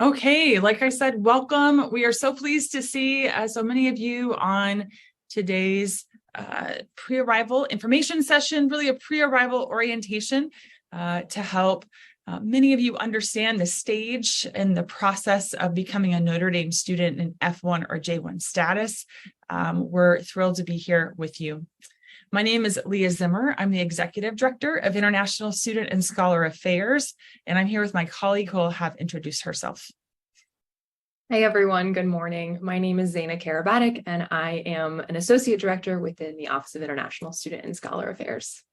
Okay, like I said, welcome. We are so pleased to see so many of you on today's pre-arrival information session, really a pre-arrival orientation to help many of you understand the stage and the process of becoming a Notre Dame student in F1 or J1 status. We're thrilled to be here with you. My name is Leah Zimmer. I'm the Executive Director of International Student and Scholar Affairs, and I'm here with my colleague who will have introduced herself. Hey everyone, good morning. My name is Zaina Karabatic, and I am an Associate Director within the Office of International Student and Scholar Affairs.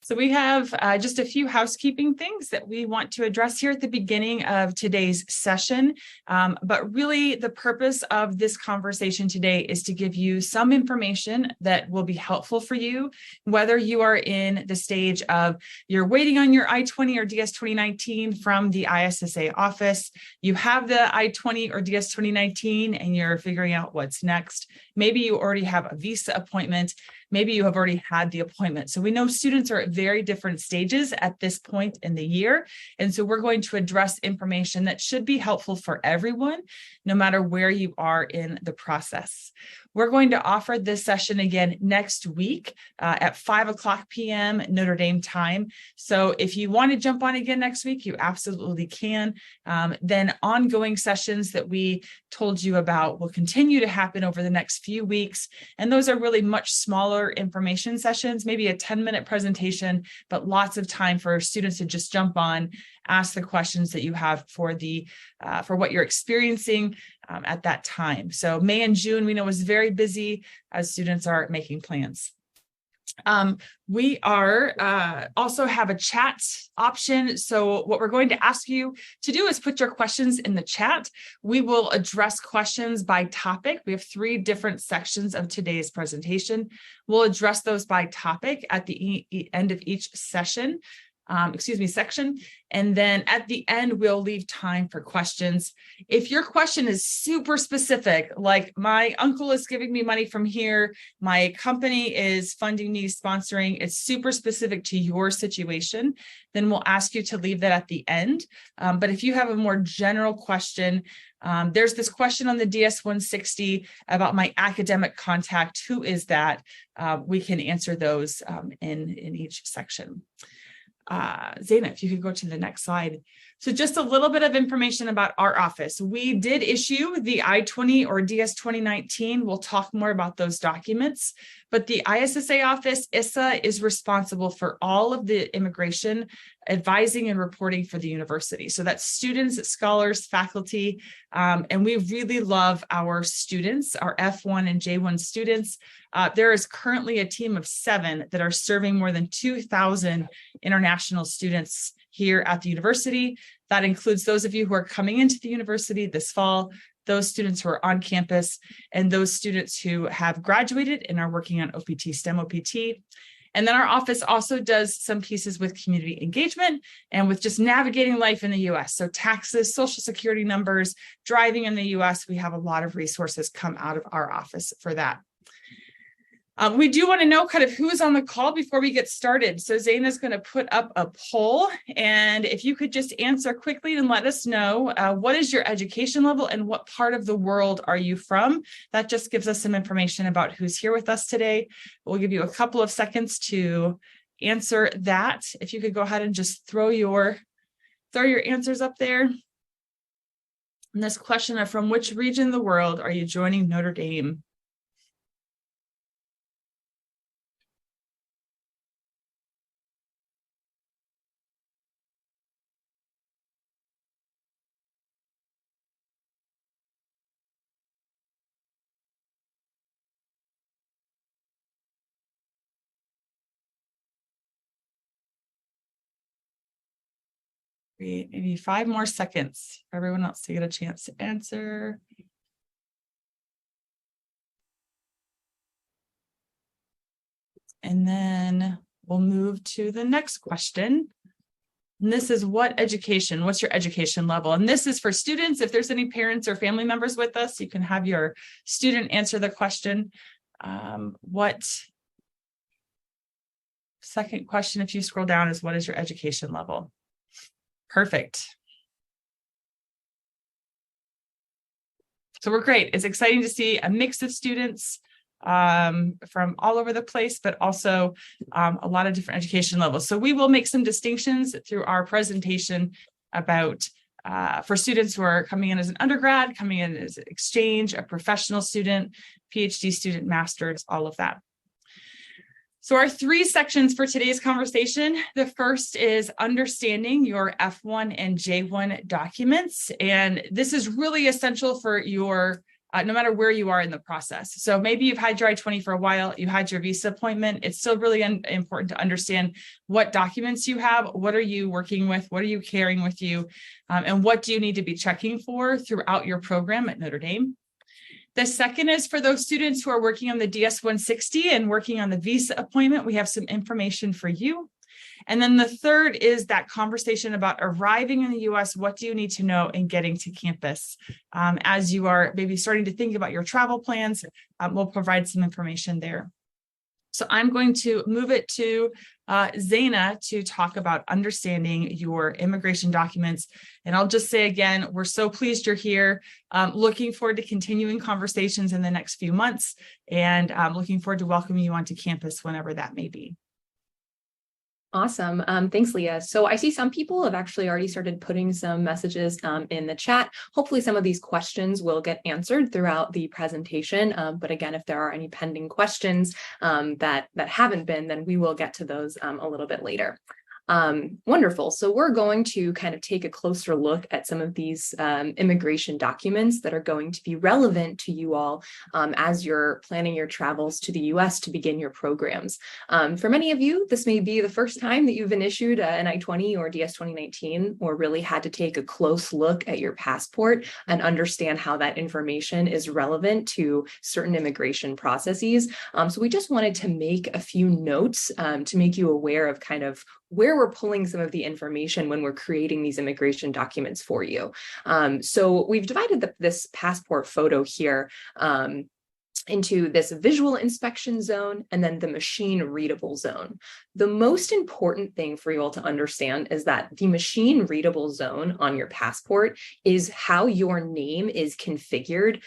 So we have just a few housekeeping things that we want to address here at the beginning of today's session. But really the purpose of this conversation today is to give you some information that will be helpful for you, whether you are in the stage of you're waiting on your I-20 or DS 2019 from the ISSA office, you have the I-20 or DS 2019 and you're figuring out what's next. Maybe you already have a visa appointment. Maybe you have already had the appointment. So we know students are at very different stages at this point in the year. And so we're going to address information that should be helpful for everyone, no matter where you are in the process. We're going to offer this session again next week at 5:00 p.m. Notre Dame time. So if you want to jump on again next week, you absolutely can. Then ongoing sessions that we told you about will continue to happen over the next few weeks. And those are really much smaller information sessions, maybe a 10-minute presentation, but lots of time for students to just jump on, ask the questions that you have for what you're experiencing at that time. So May and June, we know, is very busy as students are making plans. We are also have a chat option. So what we're going to ask you to do is put your questions in the chat. We will address questions by topic. We have 3 different sections of today's presentation. We'll address those by topic at the end of each section. Section. And then at the end, we'll leave time for questions. If your question is super specific, like my uncle is giving me money from here, my company is funding me, sponsoring, it's super specific to your situation, then we'll ask you to leave that at the end. But if you have a more general question, there's this question on the DS-160 about my academic contact. Who is that? We can answer those in each section. Zaina, if you could go to the next slide. So just a little bit of information about our office. We did issue the I-20 or DS 2019. We'll talk more about those documents, but the ISSA office, ISSA, is responsible for all of the immigration advising and reporting for the university. So that's students, scholars, faculty, and we really love our students, our F1 and J1 students. There is currently a team of 7 that are serving more than 2,000 international students here at the university. That includes those of you who are coming into the university this fall, those students who are on campus, and those students who have graduated and are working on OPT, STEM OPT. And then our office also does some pieces with community engagement and with just navigating life in the US. So taxes, social security numbers, driving in the US, we have a lot of resources come out of our office for that. We do want to know kind of who's on the call before we get started. So Zaina is going to put up a poll, and if you could just answer quickly and let us know what is your education level and what part of the world are you from? That just gives us some information about who's here with us today. We'll give you a couple of seconds to answer that. If you could go ahead and just throw your answers up there. And this question of from which region of the world are you joining Notre Dame? Maybe 5 more seconds for everyone else to get a chance to answer. And then we'll move to the next question. And this is what's your education level? And this is for students. If there's any parents or family members with us, you can have your student answer the question. Second question, if you scroll down, is what is your education level? Perfect. So we're great. It's exciting to see a mix of students from all over the place, but also a lot of different education levels. So we will make some distinctions through our presentation about for students who are coming in as an undergrad, coming in as an exchange, a professional student, PhD student, master's, all of that. So our 3 sections for today's conversation, the first is understanding your F1 and J1 documents. And this is really essential for your, no matter where you are in the process. So maybe you've had your I-20 for a while, you had your visa appointment. It's still really important to understand what documents you have, what are you working with, what are you carrying with you, and what do you need to be checking for throughout your program at Notre Dame. The second is for those students who are working on the DS-160 and working on the visa appointment, we have some information for you. And then the third is that conversation about arriving in the US, what do you need to know in getting to campus? As you are maybe starting to think about your travel plans, we'll provide some information there. So I'm going to move it to Zaina to talk about understanding your immigration documents. And I'll just say again, we're so pleased you're here. Looking forward to continuing conversations in the next few months, and looking forward to welcoming you onto campus whenever that may be. Awesome. Thanks, Leah. So I see some people have actually already started putting some messages in the chat. Hopefully some of these questions will get answered throughout the presentation. But again, if there are any pending questions that haven't been, then we will get to those a little bit later. Wonderful. So we're going to kind of take a closer look at some of these immigration documents that are going to be relevant to you all as you're planning your travels to the US to begin your programs. For many of you, this may be the first time that you've been issued an I-20 or DS-2019, or really had to take a close look at your passport and understand how that information is relevant to certain immigration processes. So we just wanted to make a few notes to make you aware of kind of where we're pulling some of the information when we're creating these immigration documents for you. So we've divided this passport photo here into this visual inspection zone and then the machine readable zone. The most important thing for you all to understand is that the machine readable zone on your passport is how your name is configured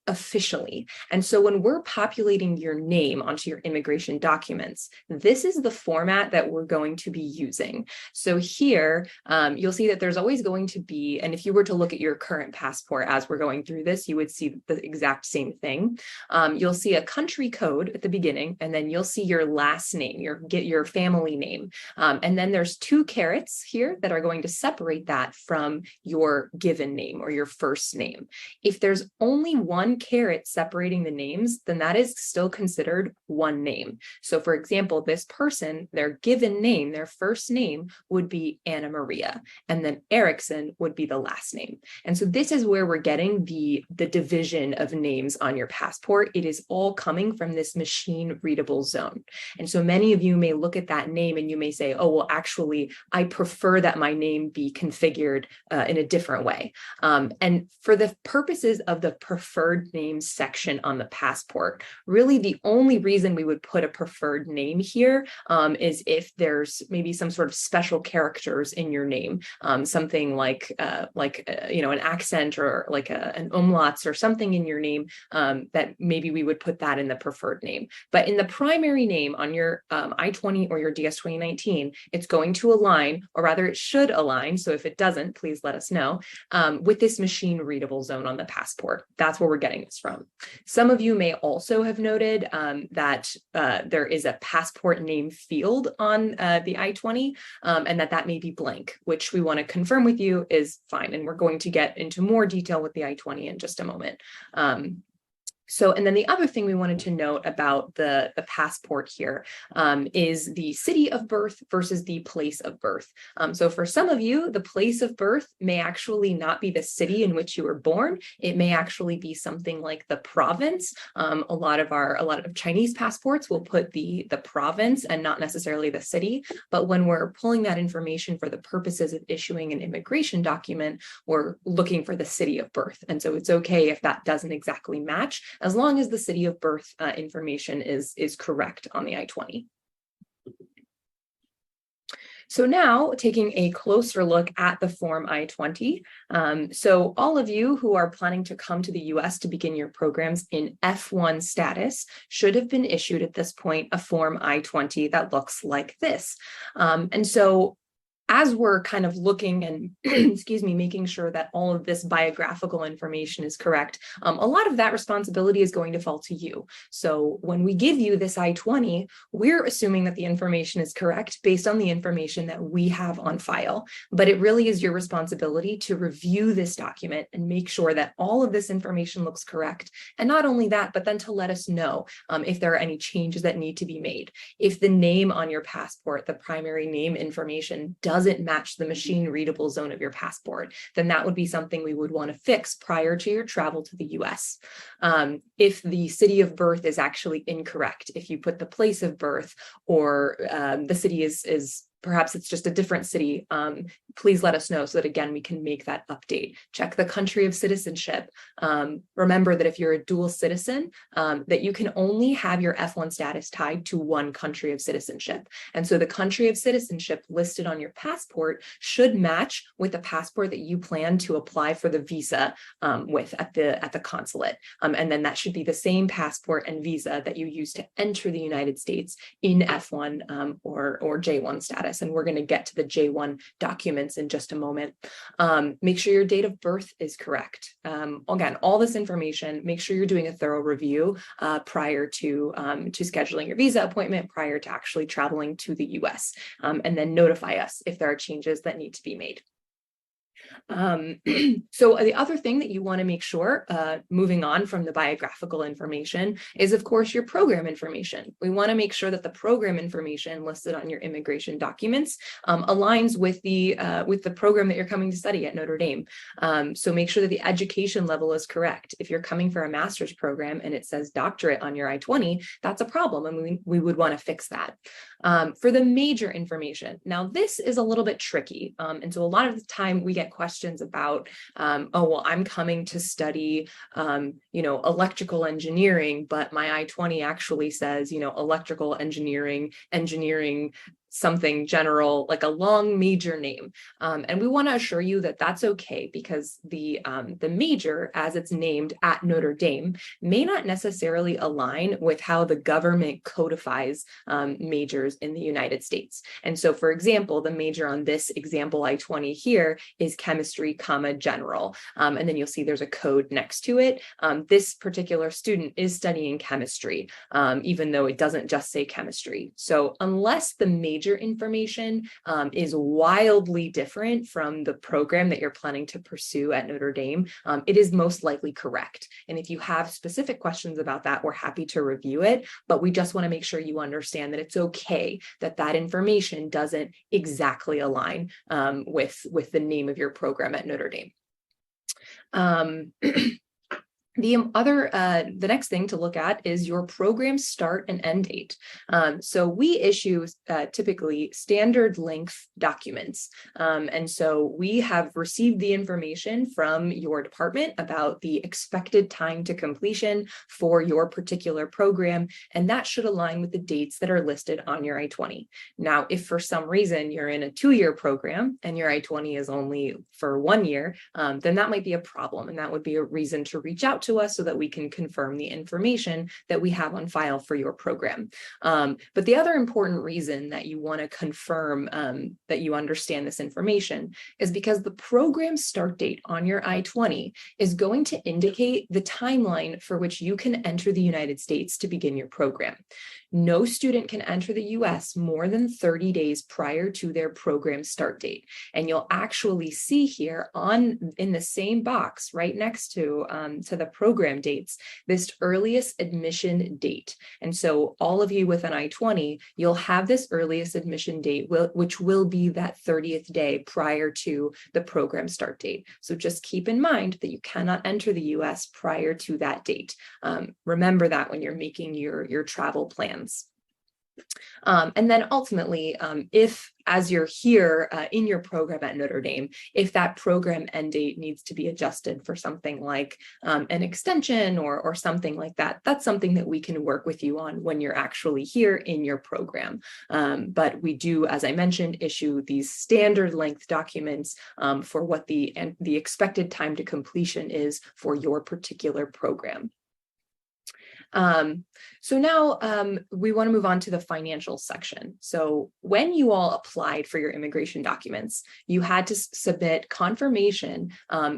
officially. And so when we're populating your name onto your immigration documents, this is the format that we're going to be using. So here, you'll see that there's always going to be, and if you were to look at your current passport as we're going through this, you would see the exact same thing. You'll see a country code at the beginning, and then you'll see your last name, your family name. And then there's 2 carets here that are going to separate that from your given name or your first name. If there's only 1 caret separating the names, then that is still considered one name. So for example, this person, their given name, their first name would be Anna Maria, and then Erickson would be the last name. And so this is where we're getting the division of names on your passport. It is all coming from this machine readable zone. And so many of you may look at that name and you may say, oh, well, actually, I prefer that my name be configured in a different way. And for the purposes of the preferred names section on the passport, really the only reason we would put a preferred name here is if there's maybe some sort of special characters in your name, something like an accent or like an umlauts or something in your name that maybe we would put that in the preferred name. But in the primary name on your I-20 or your DS-2019, it's going to align, or rather it should align. So if it doesn't, please let us know, with this machine readable zone on the passport. That's where we're getting this from. Some of you may also have noted that there is a passport name field on the I-20 and that may be blank, which we want to confirm with you is fine. And we're going to get into more detail with the I-20 in just a moment. And then the other thing we wanted to note about the passport here is the city of birth versus the place of birth. So for some of you, the place of birth may actually not be the city in which you were born. It may actually be something like the province. A lot of Chinese passports will put the province and not necessarily the city. But when we're pulling that information for the purposes of issuing an immigration document, we're looking for the city of birth. And so it's okay if that doesn't exactly match, as long as the city of birth information is correct on the I-20. So now taking a closer look at the Form I-20. So all of you who are planning to come to the US to begin your programs in F1 status should have been issued at this point a Form I-20 that looks like this. And so as we're kind of looking and, excuse me, making sure that all of this biographical information is correct, a lot of that responsibility is going to fall to you. So when we give you this I-20, we're assuming that the information is correct based on the information that we have on file. But it really is your responsibility to review this document and make sure that all of this information looks correct. And not only that, but then to let us know if there are any changes that need to be made. If the name on your passport, the primary name information, doesn't match the machine readable zone of your passport, then that would be something we would want to fix prior to your travel to the US. If the city of birth is actually incorrect, if you put the place of birth or the city is perhaps it's just a different city, please let us know so that, again, we can make that update. Check the country of citizenship. Remember that if you're a dual citizen, that you can only have your F1 status tied to one country of citizenship. And so the country of citizenship listed on your passport should match with the passport that you plan to apply for the visa with at the consulate. And then that should be the same passport and visa that you use to enter the United States in F1 or J1 status. And we're going to get to the J1 documents in just a moment. Make sure your date of birth is correct. Again, all this information, make sure you're doing a thorough review prior to scheduling your visa appointment, prior to actually traveling to the US, and then notify us if there are changes that need to be made. So the other thing that you want to make sure, moving on from the biographical information, is of course your program information. We want to make sure that the program information listed on your immigration documents aligns with the program that you're coming to study at Notre Dame. So make sure that the education level is correct. If you're coming for a master's program and it says doctorate on your I-20, that's a problem, and we would want to fix that. For the major information, now this is a little bit tricky, and so a lot of the time we get questions about, oh, well, I'm coming to study, electrical engineering, but my I-20 actually says, electrical engineering, something general, like a long major name. And we want to assure you that that's okay, because the major, as it's named at Notre Dame, may not necessarily align with how the government codifies majors in the United States. And so, for example, the major on this example I-20 here is chemistry, general. And then you'll see there's a code next to it. This particular student is studying chemistry, even though it doesn't just say chemistry. So unless the major information is wildly different from the program that you're planning to pursue at Notre Dame, it is most likely correct. And if you have specific questions about that, we're happy to review it, but we just want to make sure you understand that it's okay that that information doesn't exactly align with the name of your program at Notre Dame. The next thing to look at is your program start and end date. So we issue typically standard length documents. And so we have received the information from your department about the expected time to completion for your particular program, and that should align with the dates that are listed on your I-20. Now, if for some reason you're in a 2-year program and your I-20 is only for 1 year, then that might be a problem, and that would be a reason to reach out to us so that we can confirm the information that we have on file for your program. But the other important reason that you want to confirm that you understand this information is because the program start date on your I-20 is going to indicate the timeline for which you can enter the United States to begin your program. No student can enter the US more than 30 days prior to their program start date. And you'll actually see here in the same box right next to the program dates, this earliest admission date. And so all of you with an I-20, you'll have this earliest admission date, which will be that 30th day prior to the program start date. So just keep in mind that you cannot enter the US prior to that date. Remember that when you're making your travel plans. And then ultimately, if as you're here in your program at Notre Dame, if that program end date needs to be adjusted for something like an extension or something like that, that's something that we can work with you on when you're actually here in your program. But we do, as I mentioned, issue these standard length documents for what the expected time to completion is for your particular program. So now we want to move on to the financial section. So when you all applied for your immigration documents, you had to submit confirmation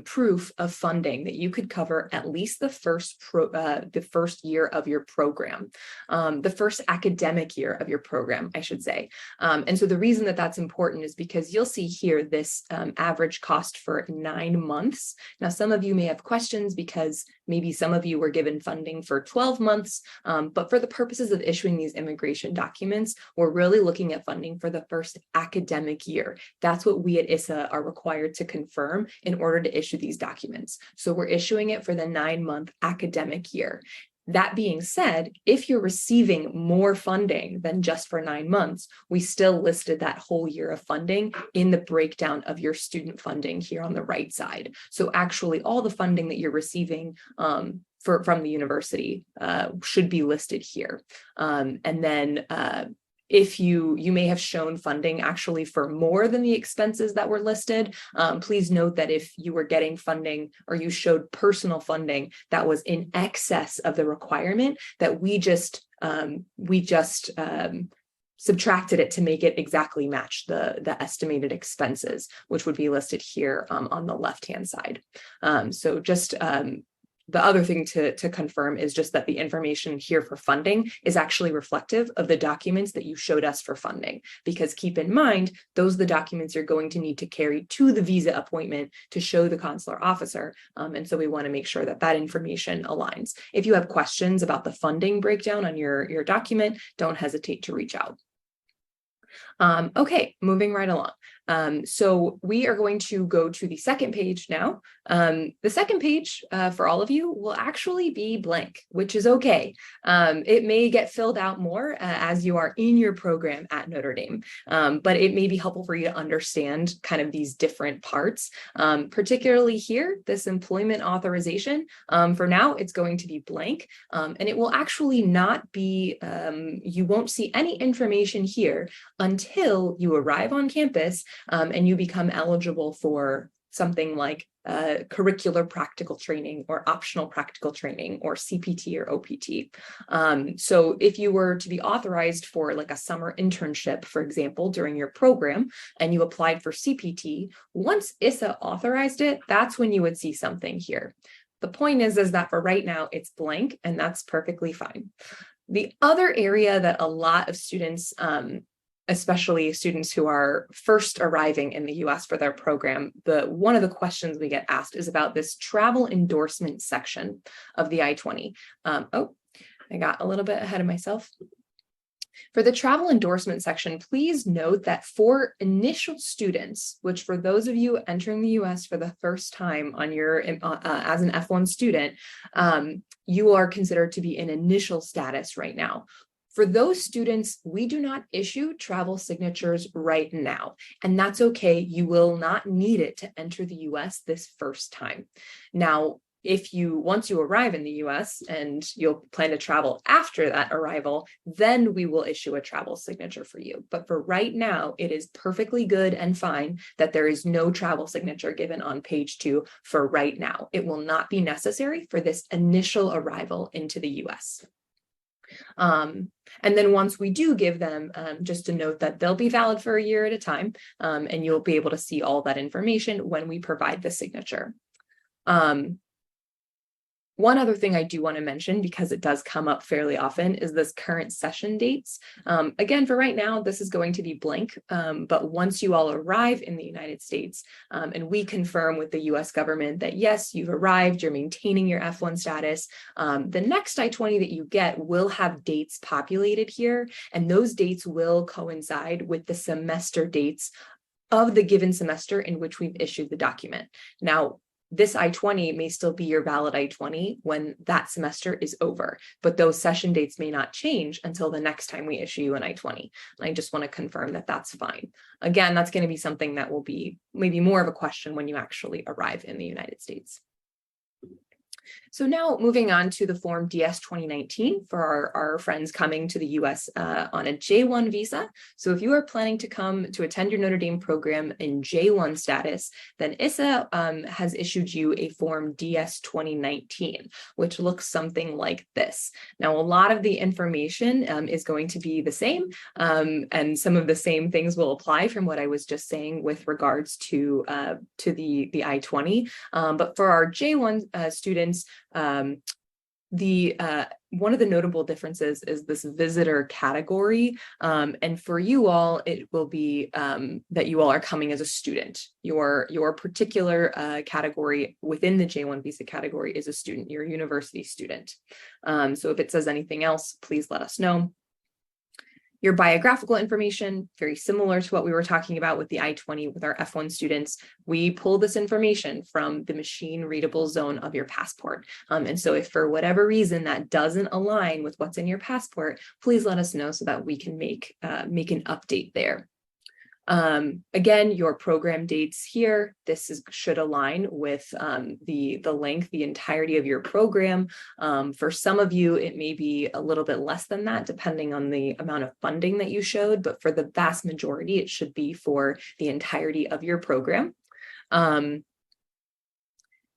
proof of funding that you could cover at least the first year of your program, the first academic year of your program, I should say. And so the reason that that's important is because you'll see here this average cost for 9 months. Now, some of you may have questions because maybe some of you were given funding for 12 months, but for the purposes of issuing these immigration documents, we're really looking at funding for the first academic year. That's what we at ISSA are required to confirm in order to issue these documents. So we're issuing it for the 9-month academic year. That being said, if you're receiving more funding than just for 9 months, we still listed that whole year of funding in the breakdown of your student funding here on the right side. So actually all the funding that you're receiving from the university should be listed here. And then if you may have shown funding actually for more than the expenses that were listed, please note that if you were getting funding or you showed personal funding that was in excess of the requirement, that we just subtracted it to make it exactly match the estimated expenses, which would be listed here on the left-hand side. So just the other thing to confirm is just that the information here for funding is actually reflective of the documents that you showed us for funding, because keep in mind, those are the documents you're going to need to carry to the visa appointment to show the consular officer. And so we want to make sure that that information aligns. If you have questions about the funding breakdown on your document, don't hesitate to reach out. Okay, moving right along. So we are going to go to the second page now. The second page for all of you will actually be blank, which is okay. It may get filled out more as you are in your program at Notre Dame, but it may be helpful for you to understand kind of these different parts, particularly here, this employment authorization. For now, it's going to be blank, and it will actually not be, you won't see any information here until you arrive on campus and you become eligible for something like curricular practical training or optional practical training or CPT or OPT. So if you were to be authorized for like a summer internship, for example, during your program, and you applied for CPT, once ISSA authorized it, that's when you would see something here. The point is that for right now, it's blank, and that's perfectly fine. The other area that a lot of students, especially students who are first arriving in the US for their program, one of the questions we get asked is about this travel endorsement section of the I-20. Oh, I got a little bit ahead of myself. For the travel endorsement section, please note that for initial students, which for those of you entering the US for the first time on your as an F1 student, you are considered to be in initial status right now. For those students, we do not issue travel signatures right now, and that's okay. You will not need it to enter the US this first time. Now, once you arrive in the US and you'll plan to travel after that arrival, then we will issue a travel signature for you. But for right now, it is perfectly good and fine that there is no travel signature given on page 2 for right now. It will not be necessary for this initial arrival into the US. And then once we do give them, just to note that they'll be valid for a year at a time, and you'll be able to see all that information when we provide the signature. One other thing I do want to mention, because it does come up fairly often, is this current session dates. Again, for right now, this is going to be blank, but once you all arrive in the United States and we confirm with the US government that yes, you've arrived, you're maintaining your F1 status, the next I-20 that you get will have dates populated here, and those dates will coincide with the semester dates of the given semester in which we've issued the document. Now, this I-20 may still be your valid I-20 when that semester is over, but those session dates may not change until the next time we issue you an I-20. And I just want to confirm that that's fine. Again, that's going to be something that will be maybe more of a question when you actually arrive in the United States. So now moving on to the form DS 2019 for our friends coming to the US on a J1 visa. So if you are planning to come to attend your Notre Dame program in J1 status, then ISA has issued you a form DS 2019, which looks something like this. Now, a lot of the information is going to be the same, and some of the same things will apply from what I was just saying with regards to the I-20. But for our J1 students, one of the notable differences is this visitor category. And for you all, it will be that you all are coming as a student. Your particular category within the J1 visa category is a student, you're a university student. So if it says anything else, please let us know. Your biographical information, very similar to what we were talking about with the I-20 with our F1 students. We pull this information from the machine readable zone of your passport. And so if for whatever reason that doesn't align with what's in your passport, please let us know so that we can make an update there. Again, your program dates here, should align with the length, the entirety of your program. For some of you, it may be a little bit less than that, depending on the amount of funding that you showed, but for the vast majority, it should be for the entirety of your program. And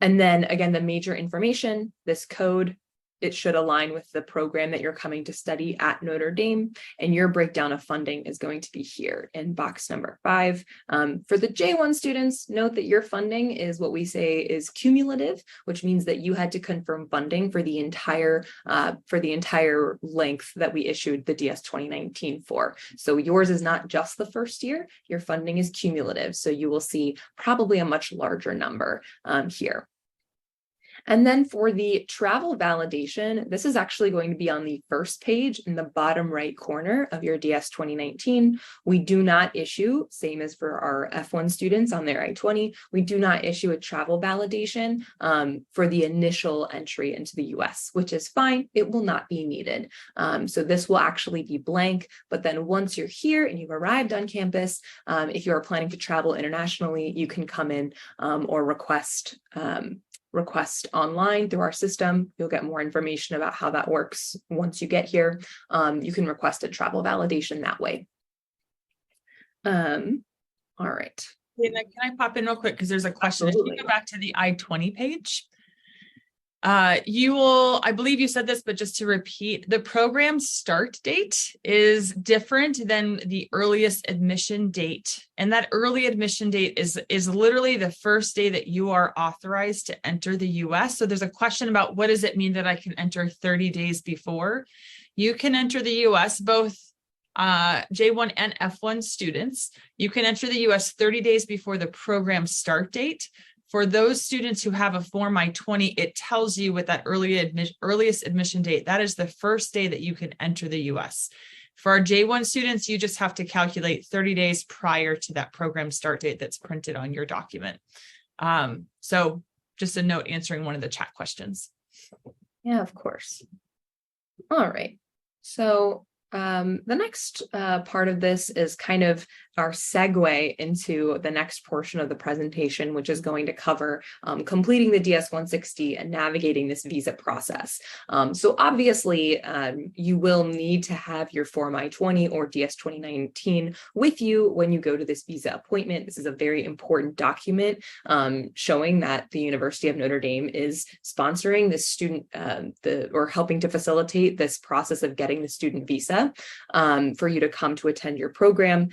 then again, the major information, this code, it should align with the program that you're coming to study at Notre Dame, and your breakdown of funding is going to be here in box number 5. For the J1 students, note that your funding is what we say is cumulative, which means that you had to confirm funding for the entire length that we issued the DS 2019 for. So yours is not just the first year, your funding is cumulative. So you will see probably a much larger number here. And then for the travel validation, this is actually going to be on the first page in the bottom right corner of your DS 2019. We do not issue, same as for our F1 students on their I-20, we do not issue a travel validation for the initial entry into the US, which is fine. It will not be needed. So this will actually be blank, but then once you're here and you've arrived on campus, if you're planning to travel internationally, you can come in or request online through our system. You'll get more information about how that works once you get here. You can request a travel validation that way. All right. Can I pop in real quick? Because there's a question. Absolutely. If you go back to the I-20 page, I believe you said this, but just to repeat, the program start date is different than the earliest admission date. And that early admission date is literally the first day that you are authorized to enter the US. So there's a question about what does it mean that I can enter 30 days before? You can enter the US, both J1 and F1 students. You can enter the US 30 days before the program start date. For those students who have a Form I-20, it tells you with that earliest admission date, that is the first day that you can enter the US. For our J1 students, you just have to calculate 30 days prior to that program start date that's printed on your document. So just a note answering one of the chat questions. Yeah, of course. All right. So the next part of this is kind of our segue into the next portion of the presentation, which is going to cover completing the DS-160 and navigating this visa process. So obviously, you will need to have your Form I-20 or DS-2019 with you when you go to this visa appointment. This is a very important document showing that the University of Notre Dame is sponsoring this student or helping to facilitate this process of getting the student visa for you to come to attend your program.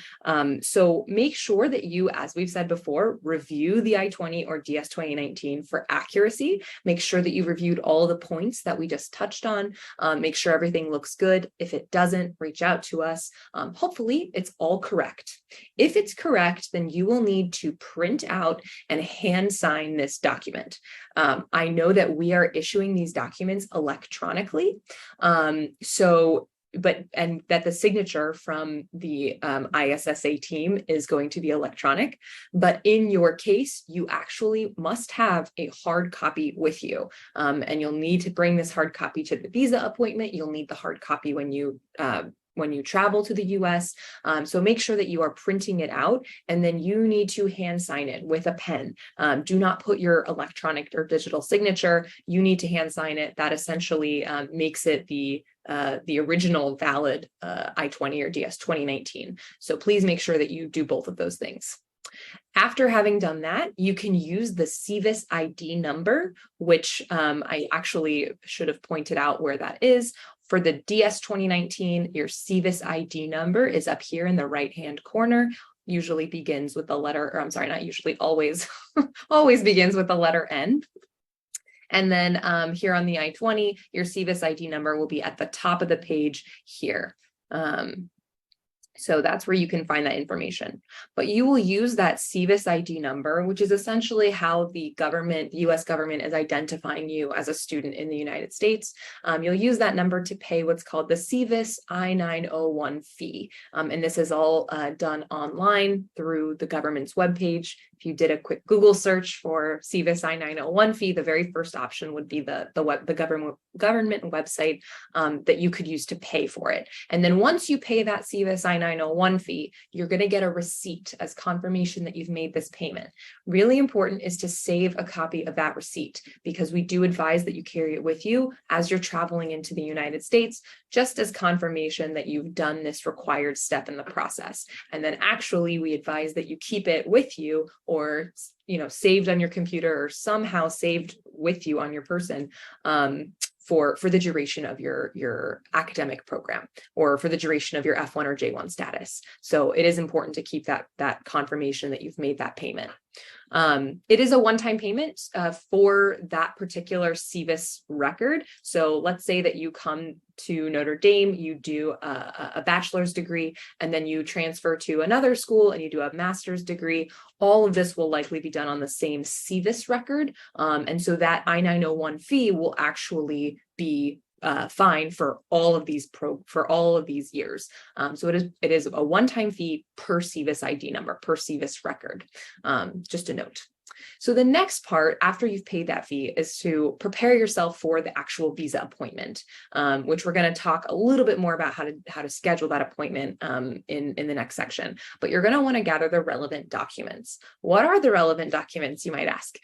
So make sure that you, as we've said before, review the I-20 or DS 2019 for accuracy. Make sure that you've reviewed all the points that we just touched on. Make sure everything looks good. If it doesn't, reach out to us. Hopefully it's all correct. If it's correct, then you will need to print out and hand sign this document. I know that we are issuing these documents electronically. So and that the signature from the ISSA team is going to be electronic. But in your case, you actually must have a hard copy with you. And you'll need to bring this hard copy to the visa appointment. You'll need the hard copy when you travel to the US. So make sure that you are printing it out, and then you need to hand sign it with a pen. Do not put your electronic or digital signature. You need to hand sign it. That essentially makes it the original valid I-20 or DS 2019. So please make sure that you do both of those things. After having done that, you can use the SEVIS ID number, which I actually should have pointed out where that is. For the DS 2019, your SEVIS ID number is up here in the right-hand corner. Usually begins with the letter, or I'm sorry, not usually, always, always begins with the letter N. And then here on the I-20, your SEVIS ID number will be at the top of the page here. So that's where you can find that information. But you will use that SEVIS ID number, which is essentially how the government, the US government, is identifying you as a student in the United States. You'll use that number to pay what's called the SEVIS I-901 fee. And this is all done online through the government's webpage. If you did a quick Google search for SEVIS I-901 fee, the very first option would be the government website that you could use to pay for it. And then once you pay that SEVIS I-901 fee, you're going to get a receipt as confirmation that you've made this payment. Really important is to save a copy of that receipt, because we do advise that you carry it with you as you're traveling into the United States, just as confirmation that you've done this required step in the process. And then actually, we advise that you keep it with you, or saved on your computer, or somehow saved with you on your person for the duration of your academic program, or for the duration of your F1 or J1 status. So it is important to keep that confirmation that you've made that payment. It is a one-time payment for that particular SEVIS record. So let's say that you come to Notre Dame, you do a bachelor's degree, and then you transfer to another school and you do a master's degree. All of this will likely be done on the same SEVIS record. And so that I-901 fee will actually be fine for all of these years. So it is a one-time fee per SEVIS ID number, per SEVIS record. Just a note. So the next part, after you've paid that fee, is to prepare yourself for the actual visa appointment, which we're going to talk a little bit more about how to schedule that appointment in the next section. But you're going to want to gather the relevant documents. What are the relevant documents, you might ask?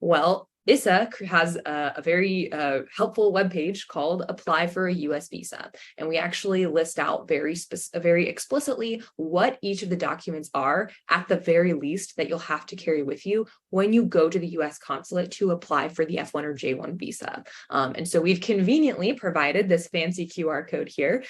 Well, ISSA has a very helpful webpage called Apply for a US Visa. And we actually list out very explicitly what each of the documents are, at the very least, that you'll have to carry with you when you go to the US consulate to apply for the F1 or J1 visa. And so we've conveniently provided this fancy QR code here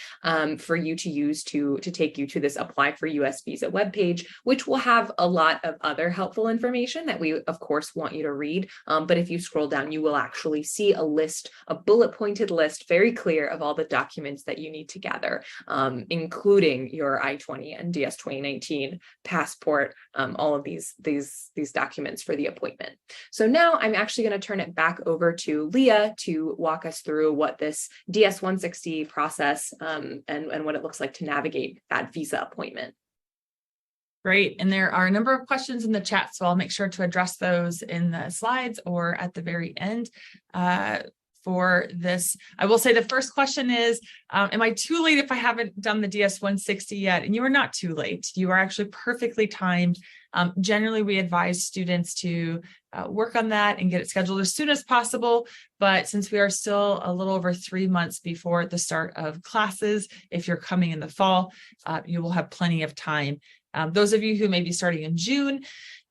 for you to use to take you to this Apply for US Visa webpage, which will have a lot of other helpful information that we, of course, want you to read. But if you scroll down, you will actually see a bullet pointed list, very clear, of all the documents that you need to gather, including your I-20 and DS 2019 passport, all of these documents for the appointment. So now I'm actually going to turn it back over to Leah to walk us through what this DS 160 process and what it looks like to navigate that visa appointment. Great. And there are a number of questions in the chat, so I'll make sure to address those in the slides or at the very end for this. I will say the first question is, am I too late if I haven't done the DS 160 yet? And you are not too late. You are actually perfectly timed. Generally, we advise students to work on that and get it scheduled as soon as possible. But since we are still a little over 3 months before the start of classes, if you're coming in the fall, you will have plenty of time. Those of you who may be starting in June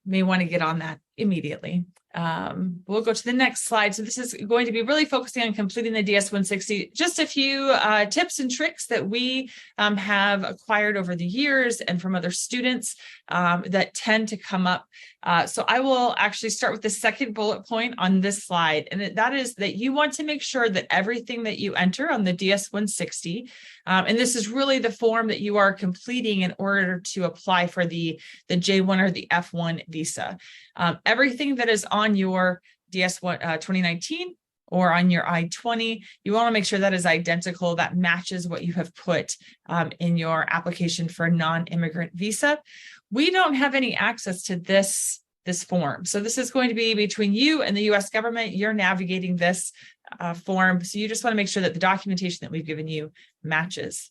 may want to get on that immediately. We'll go to the next slide. So this is going to be really focusing on completing the DS 160. Just a few tips and tricks that we have acquired over the years and from other students that tend to come up. So I will actually start with the second bullet point on this slide, and that is that you want to make sure that everything that you enter on the DS 160, and this is really the form that you are completing in order to apply for the J1 or the F1 visa. Everything that is on your DS 2019 or on your I-20, you want to make sure that is identical, that matches what you have put in your application for a non-immigrant visa. We don't have any access to this form. So this is going to be between you and the US government. You're navigating this form. So you just want to make sure that the documentation that we've given you matches.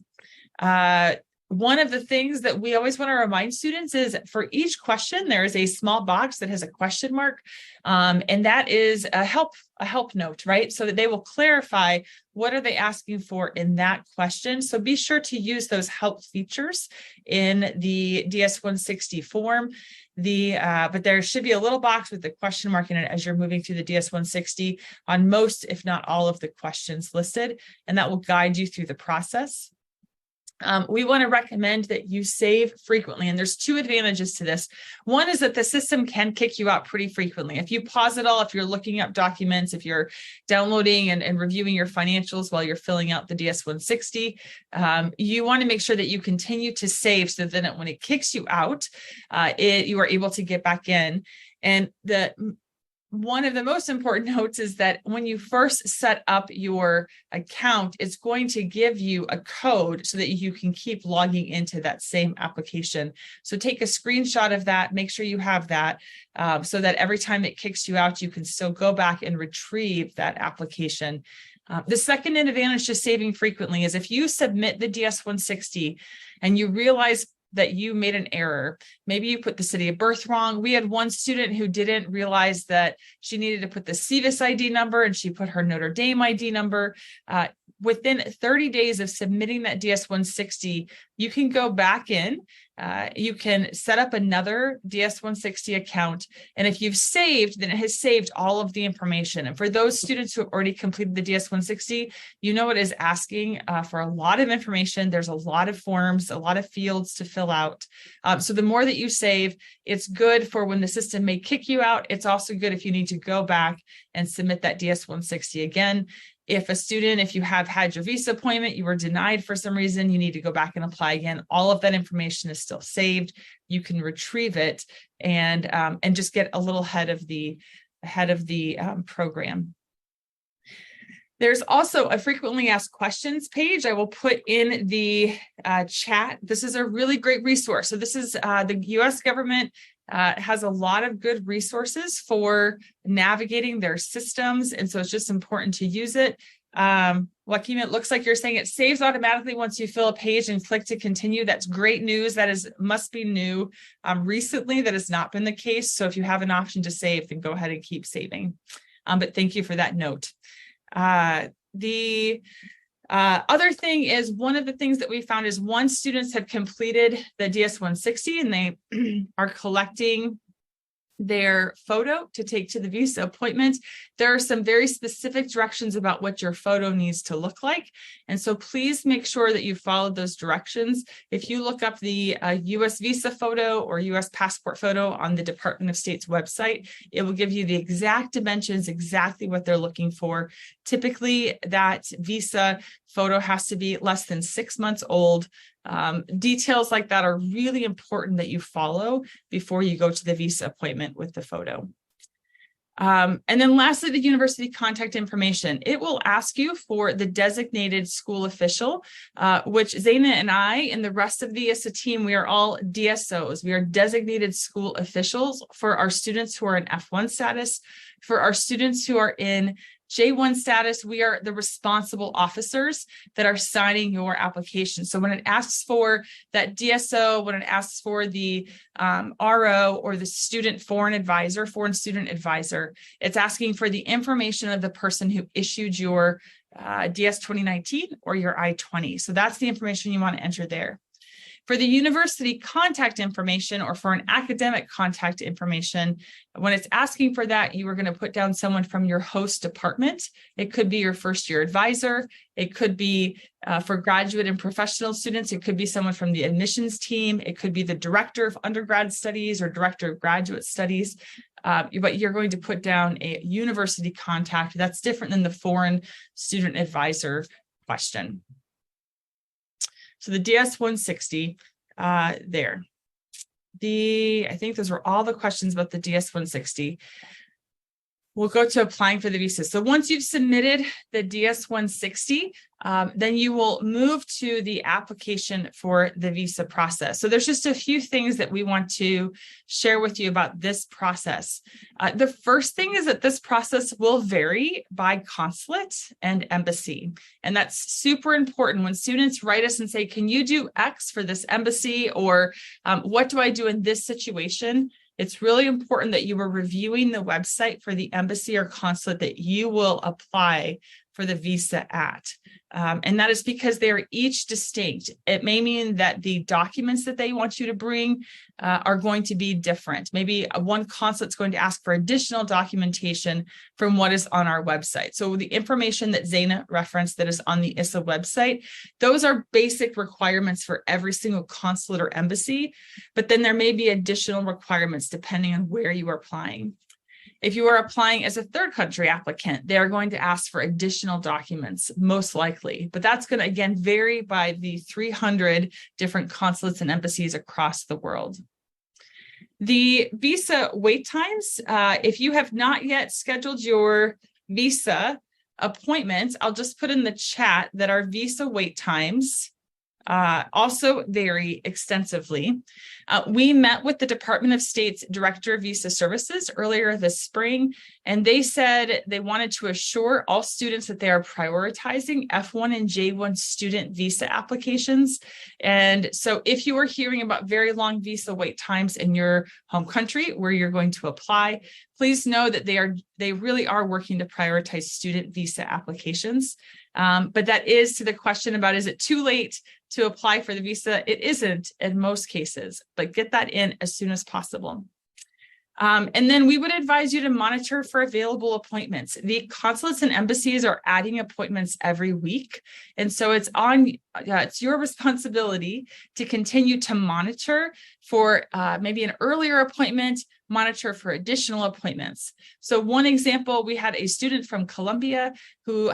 One of the things that we always want to remind students is for each question, there is a small box that has a question mark, and that is a help note, right? So that they will clarify what are they asking for in that question. So be sure to use those help features in the DS-160 form. But there should be a little box with the question mark in it as you're moving through the DS-160 on most, if not all, of the questions listed, and that will guide you through the process. We want to recommend that you save frequently, and there's two advantages to this. One is that the system can kick you out pretty frequently. If you pause it all, if you're looking up documents, if you're downloading and reviewing your financials while you're filling out the DS-160, you want to make sure that you continue to save so that when it kicks you out, you are able to get back in. And one of the most important notes is that when you first set up your account, it's going to give you a code so that you can keep logging into that same application. So take a screenshot of that, make sure you have that, so that every time it kicks you out, you can still go back and retrieve that application. The second advantage to saving frequently is if you submit the DS-160 and you realize that you made an error. Maybe you put the city of birth wrong. We had one student who didn't realize that she needed to put the SEVIS ID number and she put her Notre Dame ID number. Within 30 days of submitting that DS-160, you can go back in, you can set up another DS-160 account. And if you've saved, then it has saved all of the information. And for those students who have already completed the DS-160, you know it is asking for a lot of information. There's a lot of forms, a lot of fields to fill out. So the more that you save, it's good for when the system may kick you out. It's also good if you need to go back and submit that DS-160 again. If you have had your visa appointment, you were denied for some reason, you need to go back and apply again. All of that information is still saved. You can retrieve it and just get a little ahead of the program. There's also a frequently asked questions page I will put in the chat. This is a really great resource. So this is the US government has a lot of good resources for navigating their systems. And so it's just important to use it. Joaquin, it looks like you're saying it saves automatically once you fill a page and click to continue. That's great news. That must be new. Recently, that has not been the case. So if you have an option to save, then go ahead and keep saving. But thank you for that note. The other thing is, one of the things that we found is once students have completed the DS-160 and they are collecting their photo to take to the visa appointment, there are some very specific directions about what your photo needs to look like. And so please make sure that you follow those directions. If you look up the US visa photo or US passport photo on the Department of State's website, it will give you the exact dimensions, exactly what they're looking for. Typically, that visa photo has to be less than 6 months old. Details like that are really important that you follow before you go to the visa appointment with the photo. And then lastly, the university contact information. It will ask you for the designated school official, which Zaina and I and the rest of the ISSA team, we are all DSOs. We are designated school officials for our students who are in F1 status. For our students who are in J1 status, we are the responsible officers that are signing your application. So when it asks for that DSO, when it asks for the RO or the foreign student advisor, it's asking for the information of the person who issued your DS 2019 or your I-20. So that's the information you want to enter there. For the university contact information or for an academic contact information, when it's asking for that, you are going to put down someone from your host department. It could be your first year advisor. It could be for graduate and professional students. It could be someone from the admissions team. It could be the director of undergrad studies or director of graduate studies. But you're going to put down a university contact. That's different than the foreign student advisor question. So the DS-160 there. I think those were all the questions about the DS-160. We'll go to applying for the visa. So once you've submitted the DS-160, then you will move to the application for the visa process. So there's just a few things that we want to share with you about this process. The first thing is that this process will vary by consulate and embassy. And that's super important when students write us and say, can you do X for this embassy? Or what do I do in this situation? It's really important that you are reviewing the website for the embassy or consulate that you will apply for the visa at. And that is because they are each distinct. It may mean that the documents that they want you to bring are going to be different. Maybe one consulate's going to ask for additional documentation from what is on our website. So the information that Zaina referenced that is on the ISSA website, those are basic requirements for every single consulate or embassy, but then there may be additional requirements depending on where you are applying. If you are applying as a third country applicant, they are going to ask for additional documents, most likely, but that's going to, again, vary by the 300 different consulates and embassies across the world. The visa wait times, if you have not yet scheduled your visa appointment, I'll just put in the chat that our visa wait times also vary extensively. We met with the Department of State's Director of Visa Services earlier this spring, and they said they wanted to assure all students that they are prioritizing F1 and J1 student visa applications. And so if you are hearing about very long visa wait times in your home country where you're going to apply, please know that they really are working to prioritize student visa applications. But that is to the question about, is it too late to apply for the visa? It isn't in most cases, but get that in as soon as possible. And then we would advise you to monitor for available appointments. The consulates and embassies are adding appointments every week. And so it's your responsibility to continue to monitor for maybe an earlier appointment, monitor for additional appointments. So one example, we had a student from Colombia who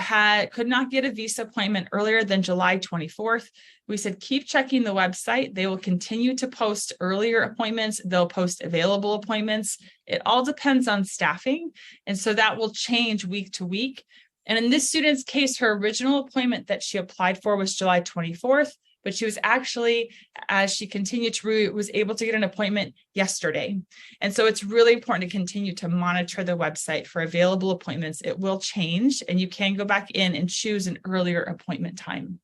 could not get a visa appointment earlier than July 24th. We said, keep checking the website. They will continue to post earlier appointments. They'll post available appointments. It all depends on staffing. And so that will change week to week. And in this student's case, her original appointment that she applied for was July 24th, but she was actually, as she continued to was able to get an appointment yesterday. And so it's really important to continue to monitor the website for available appointments. It will change, and you can go back in and choose an earlier appointment time.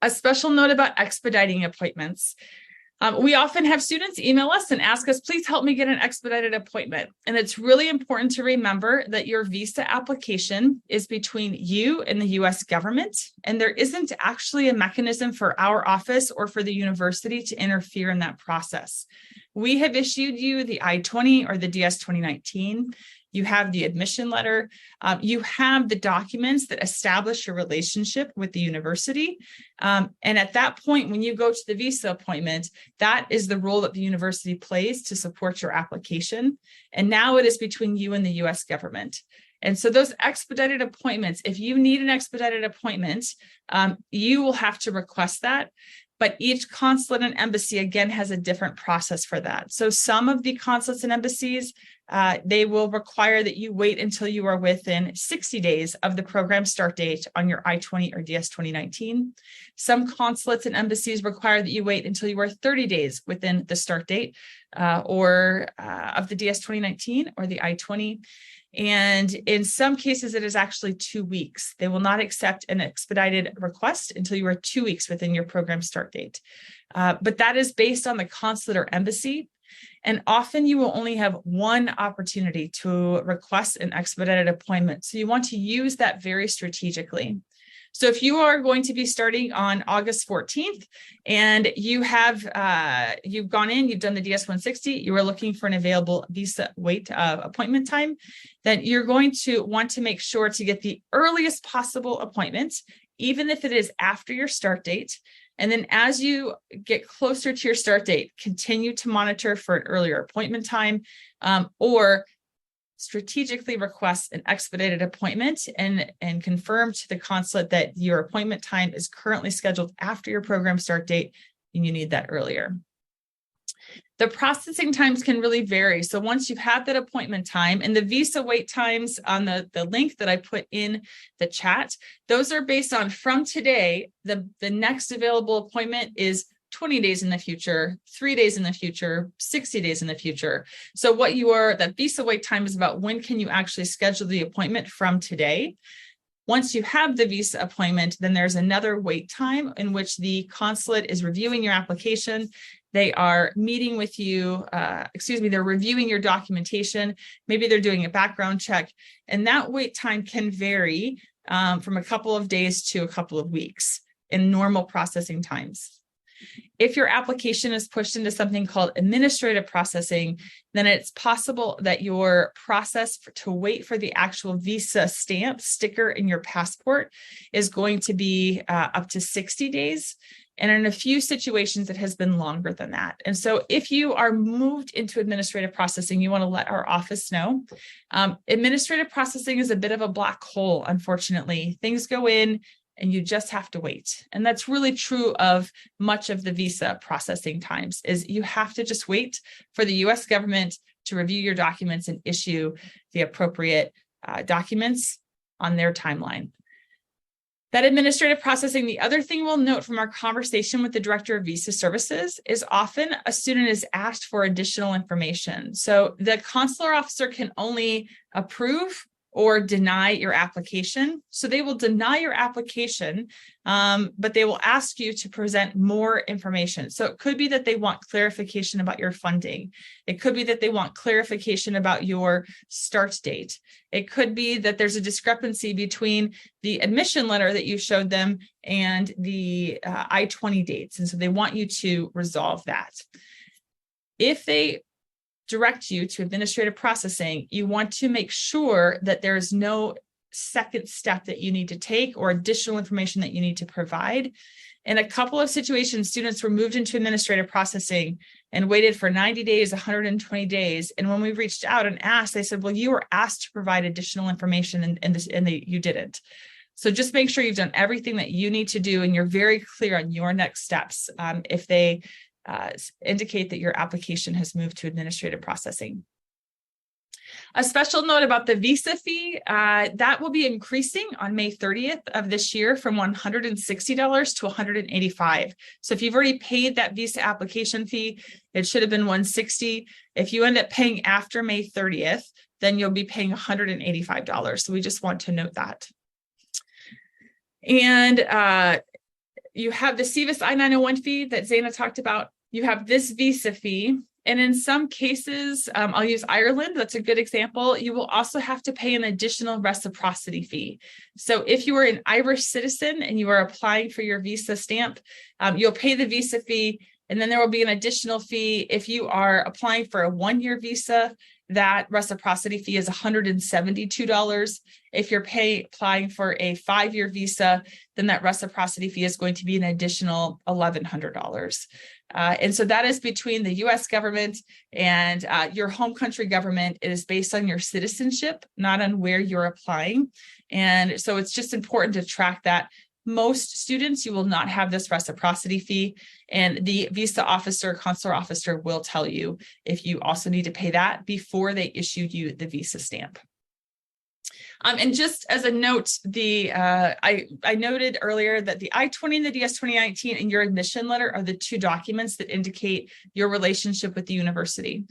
A special note about expediting appointments. We often have students email us and ask us, please help me get an expedited appointment. And it's really important to remember that your visa application is between you and the US government, and there isn't actually a mechanism for our office or for the university to interfere in that process. We have issued you the I-20 or the DS-2019. You have the admission letter, you have the documents that establish your relationship with the university. And at that point, when you go to the visa appointment, that is the role that the university plays to support your application. And now it is between you and the US government. And so those expedited appointments, if you need an expedited appointment, you will have to request that. But each consulate and embassy, again, has a different process for that. So some of the consulates and embassies, they will require that you wait until you are within 60 days of the program start date on your I-20 or DS-2019. Some consulates and embassies require that you wait until you are 30 days within the start date of the DS-2019 or the I-20. And in some cases, it is actually 2 weeks. They will not accept an expedited request until you are 2 weeks within your program start date. But that is based on the consulate or embassy. And often you will only have one opportunity to request an expedited appointment. So you want to use that very strategically. So if you are going to be starting on August 14th and you have you've gone in, you've done the DS-160, you are looking for an available visa appointment time, then you're going to want to make sure to get the earliest possible appointment, even if it is after your start date. And then as you get closer to your start date, continue to monitor for an earlier appointment time or strategically request an expedited appointment and confirm to the consulate that your appointment time is currently scheduled after your program start date and you need that earlier. The processing times can really vary. So once you've had that appointment time, and the visa wait times on the link that I put in the chat, those are based on from today, the next available appointment is 20 days in the future, 3 days in the future, 60 days in the future. So that visa wait time is about when can you actually schedule the appointment from today. Once you have the visa appointment, then there's another wait time in which the consulate is reviewing your application. They are meeting with you, they're reviewing your documentation. Maybe they're doing a background check. And that wait time can vary from a couple of days to a couple of weeks in normal processing times. If your application is pushed into something called administrative processing, then it's possible that your process to wait for the actual visa stamp sticker in your passport is going to be up to 60 days. And in a few situations, it has been longer than that. And so if you are moved into administrative processing, you want to let our office know. Administrative processing is a bit of a black hole, unfortunately. Things go in and you just have to wait. And that's really true of much of the visa processing times, is you have to just wait for the US government to review your documents and issue the appropriate documents on their timeline. That administrative processing, the other thing we'll note from our conversation with the Director of Visa Services is often a student is asked for additional information. So the consular officer can only approve or deny your application. So they will deny your application, but they will ask you to present more information. So it could be that they want clarification about your funding. It could be that they want clarification about your start date. It could be that there's a discrepancy between the admission letter that you showed them and the I-20 dates. And so they want you to resolve that. If they direct you to administrative processing, you want to make sure that there is no second step that you need to take or additional information that you need to provide. In a couple of situations, students were moved into administrative processing and waited for 90 days, 120 days. And when we reached out and asked, they said, well, you were asked to provide additional information and you didn't. So just make sure you've done everything that you need to do and you're very clear on your next steps if they indicate that your application has moved to administrative processing. A special note about the visa fee, that will be increasing on May 30th of this year from $160 to $185. So if you've already paid that visa application fee, it should have been $160. If you end up paying after May 30th, then you'll be paying $185. So we just want to note that. And you have the SEVIS I-901 fee that Zaina talked about. You have this visa fee. And in some cases, I'll use Ireland, that's a good example. You will also have to pay an additional reciprocity fee. So if you are an Irish citizen and you are applying for your visa stamp, you'll pay the visa fee. And then there will be an additional fee. If you are applying for a one-year visa, that reciprocity fee is $172. If you're applying for a 5-year visa, then that reciprocity fee is going to be an additional $1,100. And so that is between the US government and your home country government. It is based on your citizenship, not on where you're applying. And so it's just important to track that. Most students, you will not have this reciprocity fee, and the visa officer, consular officer will tell you if you also need to pay that before they issue you the visa stamp. And just as a note, I noted earlier that the I-20 and the DS-2019 and your admission letter are the two documents that indicate your relationship with the university.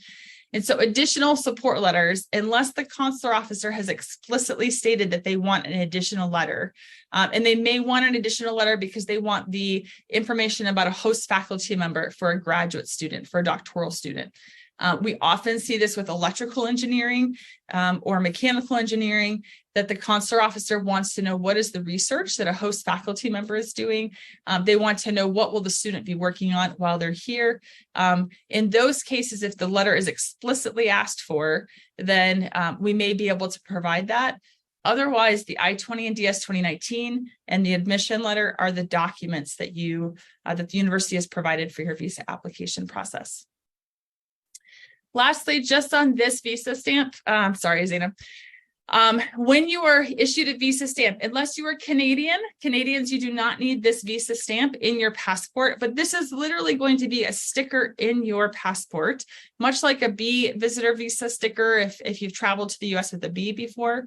And so additional support letters, unless the consular officer has explicitly stated that they want an additional letter, and they may want an additional letter because they want the information about a host faculty member for a graduate student, for a doctoral student. We often see this with electrical engineering or mechanical engineering, that the consular officer wants to know what is the research that a host faculty member is doing. They want to know what will the student be working on while they're here. In those cases, if the letter is explicitly asked for, then we may be able to provide that. Otherwise, the I-20 and DS-2019 and the admission letter are the documents that that the university has provided for your visa application process. Lastly, just on this visa stamp, sorry, Zainab. When you are issued a visa stamp, unless you are Canadians, you do not need this visa stamp in your passport, but this is literally going to be a sticker in your passport, much like a B visitor visa sticker if you've traveled to the US with a B before.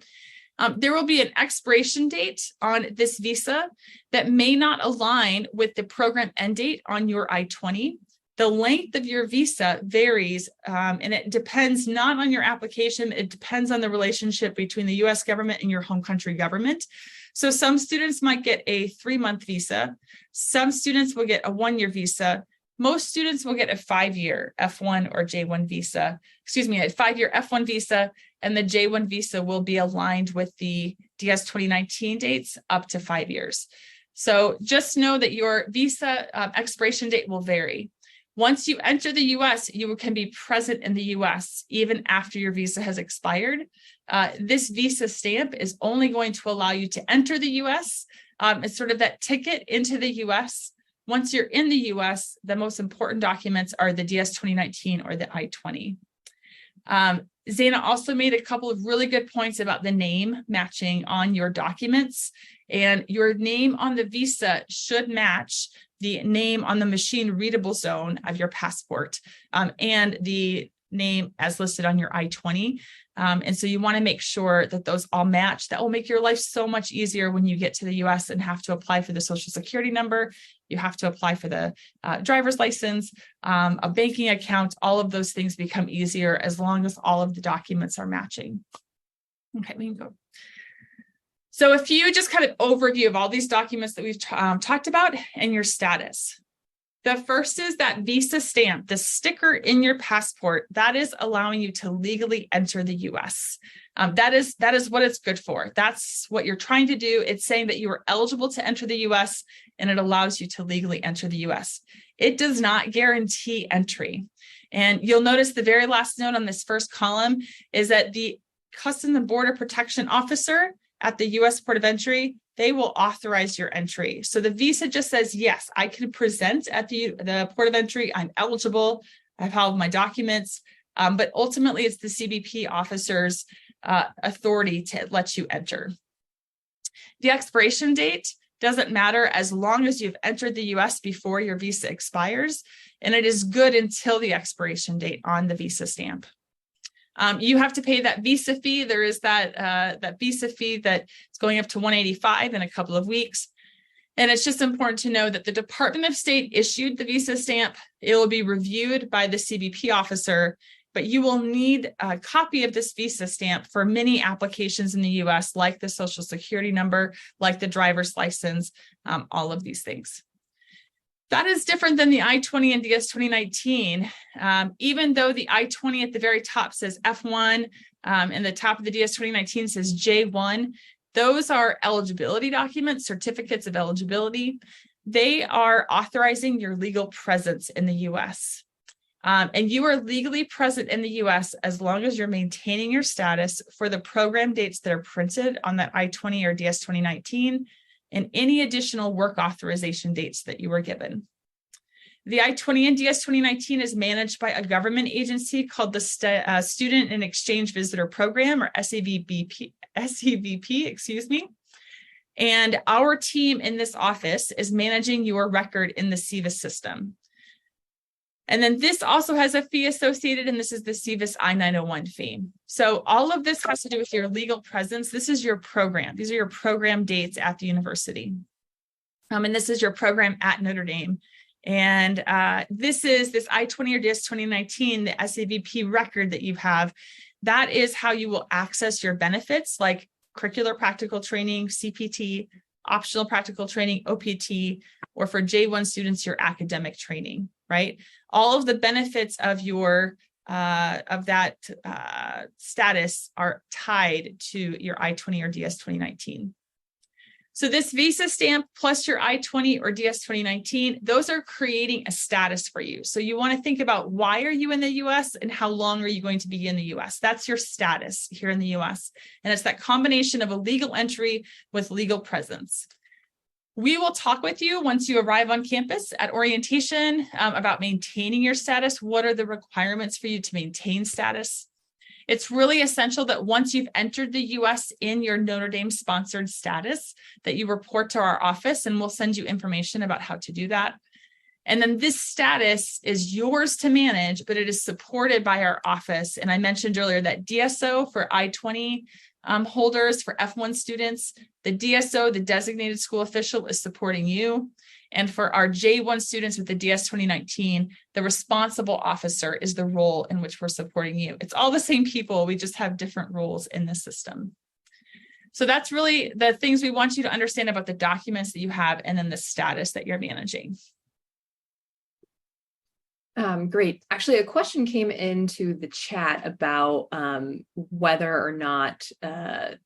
There will be an expiration date on this visa that may not align with the program end date on your I-20. The length of your visa varies, and it depends not on your application, it depends on the relationship between the US government and your home country government. So some students might get a 3-month visa. Some students will get a 1-year visa. Most students will get a 5-year F1 or J1 visa, a 5-year F1 visa, and the J1 visa will be aligned with the DS 2019 dates up to 5 years. So just know that your visa expiration date will vary. Once you enter the US, you can be present in the US even after your visa has expired. This visa stamp is only going to allow you to enter the US. It's sort of that ticket into the US. Once you're in the US, the most important documents are the DS 2019 or the I-20. Zaina also made a couple of really good points about the name matching on your documents, and your name on the visa should match the name on the machine readable zone of your passport, and the name as listed on your I-20. And so you want to make sure that those all match. That will make your life so much easier when you get to the US and have to apply for the Social Security number. You have to apply for the driver's license, a banking account. All of those things become easier as long as all of the documents are matching. Okay, we can go. So a few just kind of overview of all these documents that we've talked about and your status. The first is that visa stamp, the sticker in your passport, that is allowing you to legally enter the US. That is what it's good for. That's what you're trying to do. It's saying that you are eligible to enter the US, and it allows you to legally enter the US. It does not guarantee entry. And you'll notice the very last note on this first column is that the Customs and Border Protection Officer at the US Port of Entry, they will authorize your entry. So the visa just says, yes, I can present at the Port of Entry. I'm eligible. I have all of my documents. But ultimately, it's the CBP officer's authority to let you enter. The expiration date doesn't matter as long as you've entered the US before your visa expires, and it is good until the expiration date on the visa stamp. You have to pay that visa fee. There is that visa fee that's going up to $185 in a couple of weeks. And it's just important to know that the Department of State issued the visa stamp. It will be reviewed by the CBP officer, but you will need a copy of this visa stamp for many applications in the US, like the Social Security number, like the driver's license, all of these things. That is different than the I-20 and DS 2019. Even though the I-20 at the very top says F1 and the top of the DS 2019 says J1, those are eligibility documents, certificates of eligibility. They are authorizing your legal presence in the US. And you are legally present in the US as long as you're maintaining your status for the program dates that are printed on that I-20 or DS 2019 and any additional work authorization dates that you were given. The I-20 and DS 2019 is managed by a government agency called the Student and Exchange Visitor Program, or SEVP, And our team in this office is managing your record in the SEVIS system. And then this also has a fee associated, and this is the SEVIS I-901 fee. So all of this has to do with your legal presence. This is your program. These are your program dates at the university. And this is your program at Notre Dame. And this I-20 or DS 2019, the SAVP record that you have. That is how you will access your benefits like curricular practical training, CPT, optional practical training, OPT, or for J1 students, your academic training, right? All of the benefits of your status are tied to your I-20 or DS 2019. So this visa stamp plus your I-20 or DS 2019, those are creating a status for you. So you want to think about why are you in the US and how long are you going to be in the US? That's your status here in the US. And it's that combination of a legal entry with legal presence. We will talk with you once you arrive on campus at orientation about maintaining your status. What are the requirements for you to maintain status? It's really essential that once you've entered the US in your Notre Dame sponsored status, that you report to our office, and we'll send you information about how to do that. And then this status is yours to manage, but it is supported by our office. And I mentioned earlier that DSO for I-20 holders, for F1 students, the DSO, the designated school official, is supporting you. And for our J1 students with the DS 2019, the responsible officer is the role in which we're supporting you. It's all the same people, we just have different roles in the system. So that's really the things we want you to understand about the documents that you have and then the status that you're managing. Great. Actually, a question came into the chat about whether or not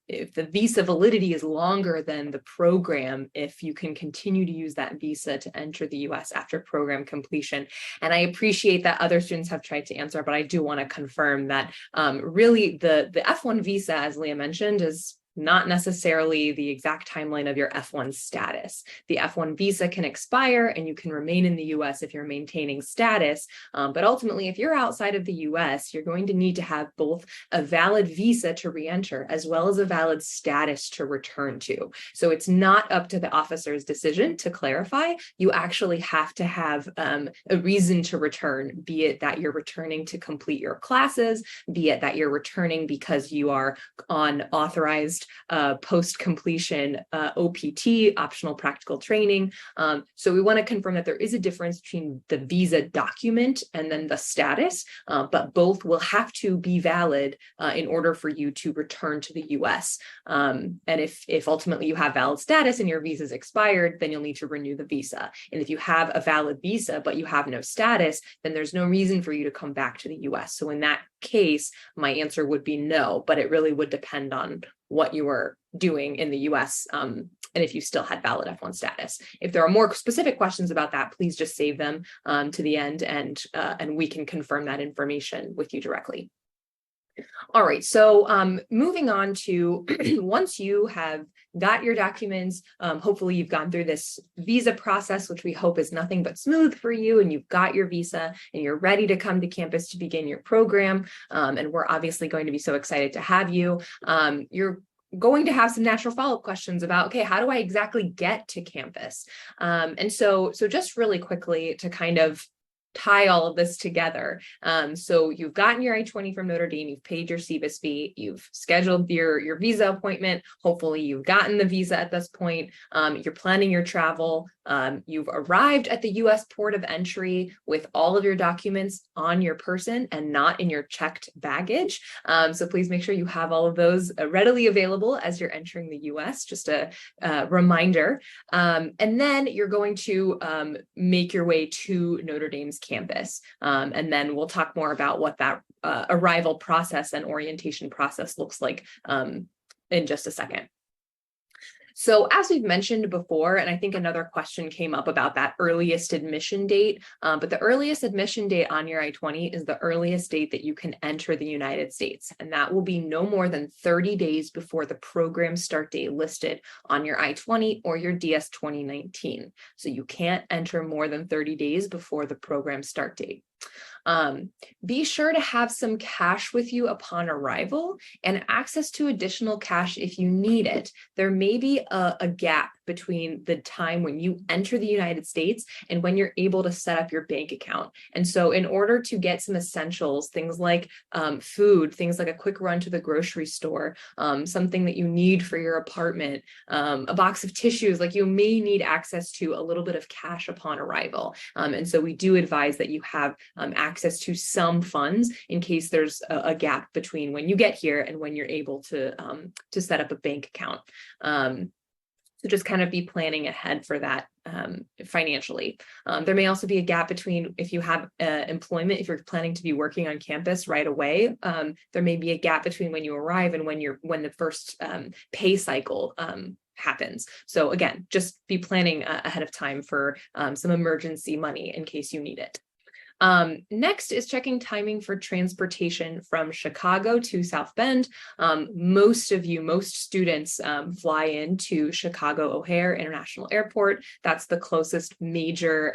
if the visa validity is longer than the program, if you can continue to use that visa to enter the US after program completion. And I appreciate that other students have tried to answer, but I do want to confirm that really the F1 visa, as Leah mentioned, is not necessarily the exact timeline of your F1 status. The F1 visa can expire and you can remain in the US if you're maintaining status. But ultimately, if you're outside of the US, you're going to need to have both a valid visa to re-enter as well as a valid status to return to. So it's not up to the officer's decision to clarify. You actually have to have a reason to return, be it that you're returning to complete your classes, be it that you're returning because you are on authorized post-completion OPT, optional practical training. So we want to confirm that there is a difference between the visa document and then the status, but both will have to be valid in order for you to return to the US. And if ultimately you have valid status and your visa is expired, then you'll need to renew the visa. And if you have a valid visa, but you have no status, then there's no reason for you to come back to the US. So in that case, my answer would be no, but it really would depend on what you were doing in the US and if you still had valid F1 status. If there are more specific questions about that, please just save them to the end and we can confirm that information with you directly. All right, so moving on to once you have got your documents, hopefully you've gone through this visa process, which we hope is nothing but smooth for you, and you've got your visa and you're ready to come to campus to begin your program. And we're obviously going to be so excited to have you. You're going to have some natural follow-up questions about, okay, how do I exactly get to campus? And so just really quickly to kind of tie all of this together. So you've gotten your I-20 from Notre Dame, you've paid your CBIS fee, you've scheduled your visa appointment. Hopefully you've gotten the visa at this point. You're planning your travel. You've arrived at the US port of entry with all of your documents on your person and not in your checked baggage. So please make sure you have all of those readily available as you're entering the US, just a reminder. And then you're going to make your way to Notre Dame's campus. And then we'll talk more about what that arrival process and orientation process looks like in just a second. So as we've mentioned before, and I think another question came up about that earliest admission date, but the earliest admission date on your I-20 is the earliest date that you can enter the United States. And that will be no more than 30 days before the program start date listed on your I-20 or your DS 2019. So you can't enter more than 30 days before the program start date. Be sure to have some cash with you upon arrival and access to additional cash if you need it. There may be a gap between the time when you enter the United States and when you're able to set up your bank account. And so in order to get some essentials, things like food, things like a quick run to the grocery store, something that you need for your apartment, a box of tissues, like you may need access to a little bit of cash upon arrival. And so we do advise that you have access to some funds in case there's a gap between when you get here and when you're able to set up a bank account. So just kind of be planning ahead for that financially. There may also be a gap between if you have employment, if you're planning to be working on campus right away, there may be a gap between when you arrive and when the first pay cycle happens. So again, just be planning ahead of time for some emergency money in case you need it. Next is checking timing for transportation from Chicago to South Bend. Most students fly into Chicago O'Hare International Airport. That's the closest major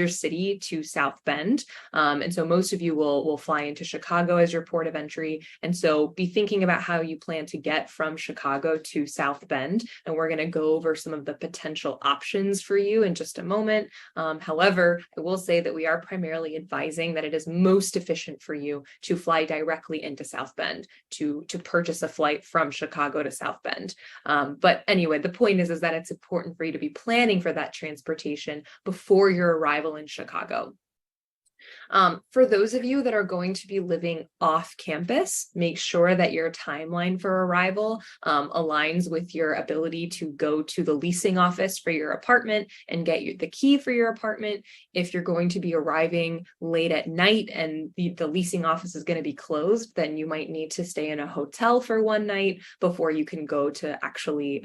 city to South Bend. And so most of you will fly into Chicago as your port of entry. And so be thinking about how you plan to get from Chicago to South Bend. And we're going to go over some of the potential options for you in just a moment. However, I will say that we are primarily advising that it is most efficient for you to fly directly into South Bend, to purchase a flight from Chicago to South Bend. But anyway, the point is that it's important for you to be planning for that transportation before your arrival in Chicago. For those of you that are going to be living off campus, make sure that your timeline for arrival aligns with your ability to go to the leasing office for your apartment and get the key for your apartment. If you're going to be arriving late at night and the leasing office is going to be closed, then you might need to stay in a hotel for one night before you can go to actually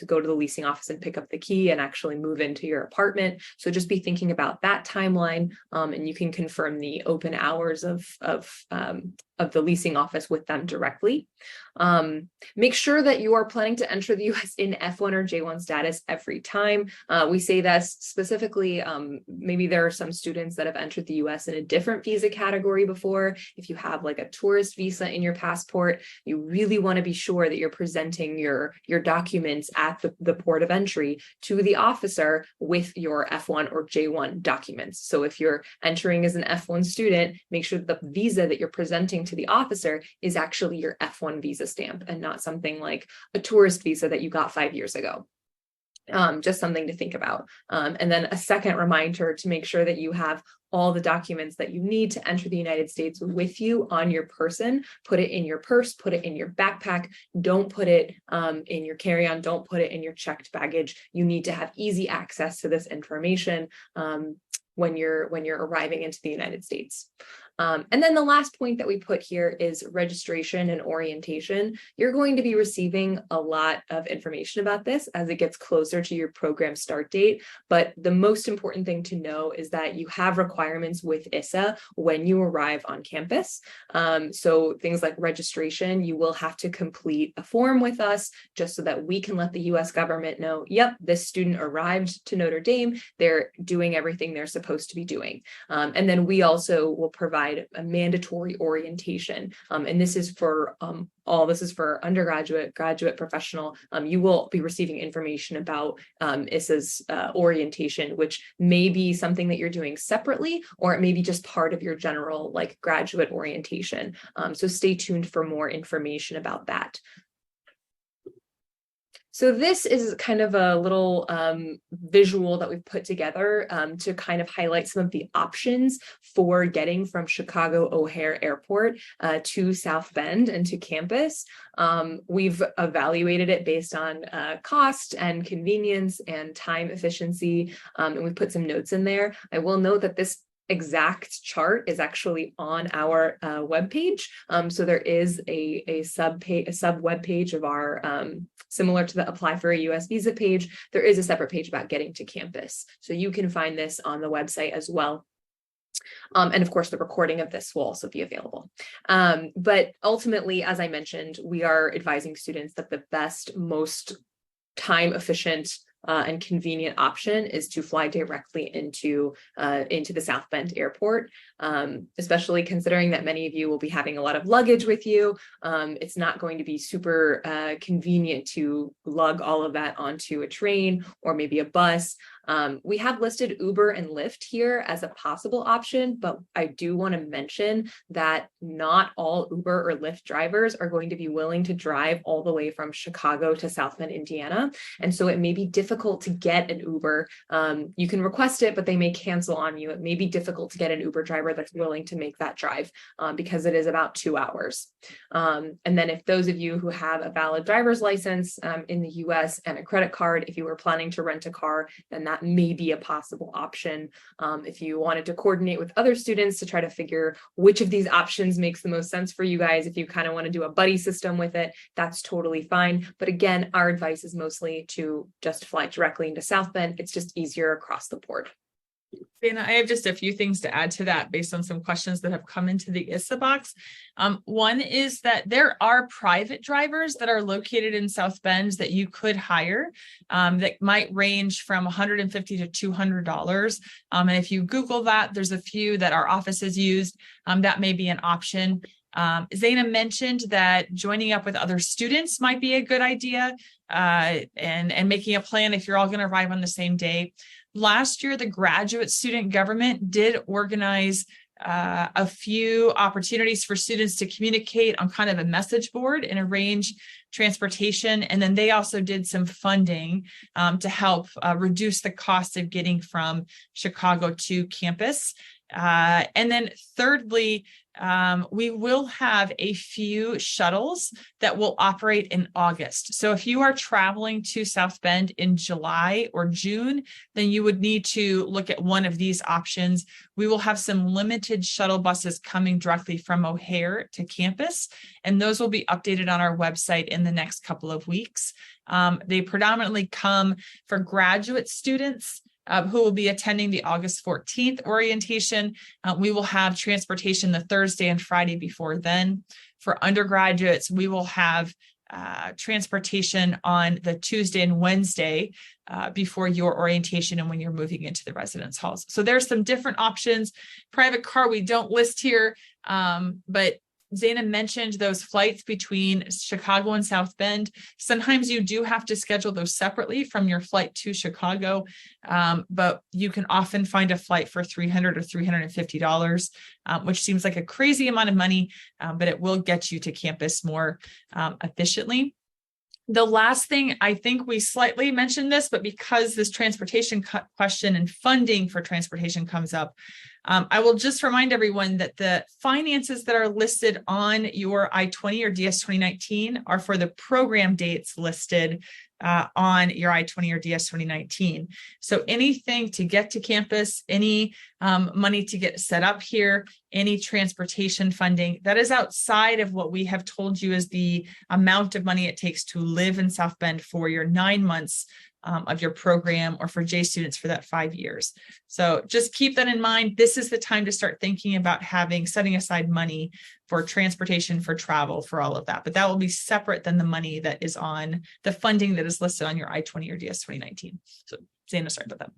go to the leasing office and pick up the key and actually move into your apartment. So just be thinking about that timeline, and you can confirm the open hours of the leasing office with them directly. Make sure that you are planning to enter the US in F1 or J1 status every time. We say this specifically, maybe there are some students that have entered the US in a different visa category before. If you have like a tourist visa in your passport, you really want to be sure that you're presenting your documents at the port of entry to the officer with your F1 or J1 documents. So if you're entering as an F1 student, make sure that the visa that you're presenting to the officer is actually your F1 visa stamp and not something like a tourist visa that you got 5 years ago. Just something to think about. And then a second reminder to make sure that you have all the documents that you need to enter the United States with you on your person. Put it in your purse, put it in your backpack. Don't put it in your carry-on. Don't put it in your checked baggage. You need to have easy access to this information when you're arriving into the United States. And then the last point that we put here is registration and orientation. You're going to be receiving a lot of information about this as it gets closer to your program start date. But the most important thing to know is that you have requirements with ISSA when you arrive on campus. So things like registration, you will have to complete a form with us just so that we can let the US government know, yep, this student arrived to Notre Dame. They're doing everything they're supposed to be doing. And then we also will provide a mandatory orientation. And this is for undergraduate, graduate, professional. You will be receiving information about ISSA's orientation, which may be something that you're doing separately, or it may be just part of your general like graduate orientation. So stay tuned for more information about that. So this is kind of a little visual that we've put together to kind of highlight some of the options for getting from Chicago O'Hare Airport to South Bend and to campus. We've evaluated it based on cost and convenience and time efficiency, and we've put some notes in there. I will note that this exact chart is actually on our webpage. So there is a sub web page of our, similar to the apply for a US visa page, there is a separate page about getting to campus. So you can find this on the website as well. And of course, the recording of this will also be available. But ultimately, as I mentioned, we are advising students that the best, most time efficient and convenient option is to fly directly into the South Bend Airport, especially considering that many of you will be having a lot of luggage with you. It's not going to be super convenient to lug all of that onto a train or maybe a bus. We have listed Uber and Lyft here as a possible option, but I do want to mention that not all Uber or Lyft drivers are going to be willing to drive all the way from Chicago to South Bend, Indiana. And so it may be difficult to get an Uber. You can request it, but they may cancel on you. It may be difficult to get an Uber driver that's willing to make that drive because it is about 2 hours. And then if those of you who have a valid driver's license in the US and a credit card, if you were planning to rent a car, then that may be a possible option. If you wanted to coordinate with other students to try to figure which of these options makes the most sense for you guys, if you kind of want to do a buddy system with it, that's totally fine. But again, our advice is mostly to just fly directly into South Bend. It's just easier across the board. Dana, I have just a few things to add to that based on some questions that have come into the ISSA box. One is that there are private drivers that are located in South Bend that you could hire that might range from $150 to $200. And if you Google that, there's a few that our office has used. That may be an option. Zaina mentioned that joining up with other students might be a good idea and making a plan if you're all going to arrive on the same day. Last year, the graduate student government did organize a few opportunities for students to communicate on kind of a message board and arrange transportation. And then they also did some funding to help reduce the cost of getting from Chicago to campus. And then thirdly, we will have a few shuttles that will operate in August. So if you are traveling to South Bend in July or June, then you would need to look at one of these options. We will have some limited shuttle buses coming directly from O'Hare to campus, and those will be updated on our website in the next couple of weeks. They predominantly come for graduate students who will be attending the August 14th orientation. We will have transportation the Thursday and Friday before then. For undergraduates, we will have transportation on the Tuesday and Wednesday before your orientation and when you're moving into the residence halls. So there's some different options. Private car we don't list here, but Zaina mentioned those flights between Chicago and South Bend. Sometimes you do have to schedule those separately from your flight to Chicago, but you can often find a flight for $300 or $350, which seems like a crazy amount of money, but it will get you to campus more efficiently. The last thing, I think we slightly mentioned this, but because this transportation question and funding for transportation comes up, I will just remind everyone that the finances that are listed on your I-20 or DS 2019 are for the program dates listed on your I-20 or DS 2019. So anything to get to campus, any money to get set up here, any transportation funding, that is outside of what we have told you is the amount of money it takes to live in South Bend for your 9 months of your program, or for J students for that 5 years. So just keep that in mind. This is the time to start thinking about setting aside money for transportation, for travel, for all of that. But that will be separate than the money that is on the funding that is listed on your I-20 or DS 2019. So Zaina, sorry about that.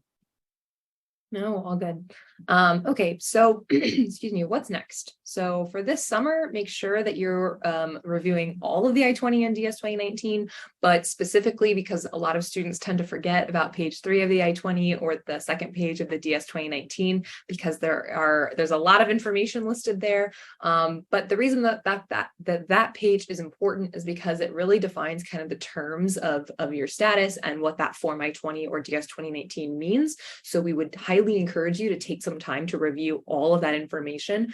No, all good. Okay, so excuse me, what's next? So for this summer, make sure that you're reviewing all of the I-20 and DS 2019, but specifically because a lot of students tend to forget about page 3 of the I-20 or the second page of the DS 2019, because there's a lot of information listed there. But the reason that page is important is because it really defines kind of the terms of your status and what that Form I-20 or DS 2019 means. So we would highly encourage you to take some time to review all of that information.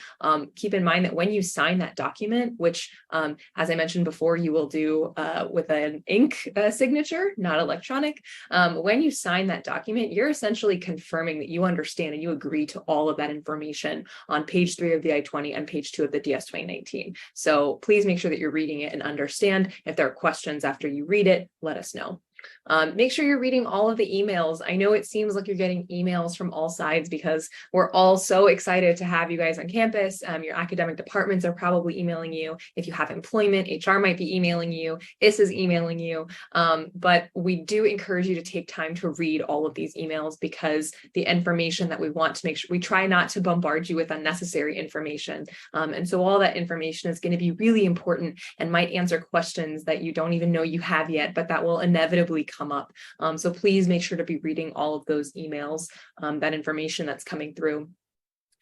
Keep in mind that when you sign that document, which, as I mentioned before, you will do with an ink signature, not electronic. When you sign that document, you're essentially confirming that you understand and you agree to all of that information on page 3 of the I-20 and page 2 of the DS 2019. So please make sure that you're reading it and understand. If there are questions after you read it, let us know. Make sure you're reading all of the emails. I know it seems like you're getting emails from all sides because we're all so excited to have you guys on campus. Your academic departments are probably emailing you. If you have employment, HR might be emailing you. ISSA is emailing you. But we do encourage you to take time to read all of these emails, because the information that we want to make sure, we try not to bombard you with unnecessary information. And so all that information is going to be really important and might answer questions that you don't even know you have yet, but that will inevitably come up. So please make sure to be reading all of those emails, that information that's coming through,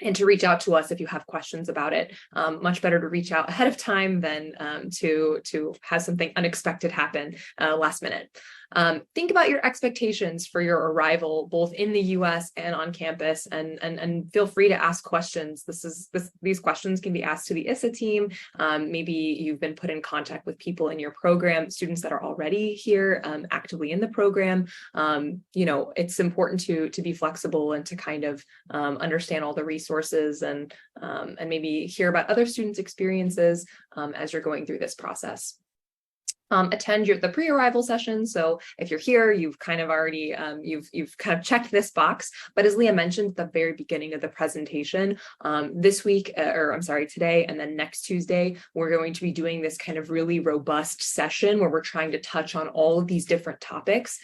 and to reach out to us if you have questions about it. Much better to reach out ahead of time than to have something unexpected happen last minute. Think about your expectations for your arrival, both in the US and on campus, and feel free to ask questions. These questions can be asked to the ISSA team. Maybe you've been put in contact with people in your program, students that are already here actively in the program. It's important to be flexible and to kind of understand all the resources and maybe hear about other students' experiences as you're going through this process. attend the pre-arrival session. So if you're here, you've kind of already, you've kind of checked this box. But as Leah mentioned at the very beginning of the presentation, this week, or I'm sorry, today, and then next Tuesday, we're going to be doing this kind of really robust session where we're trying to touch on all of these different topics.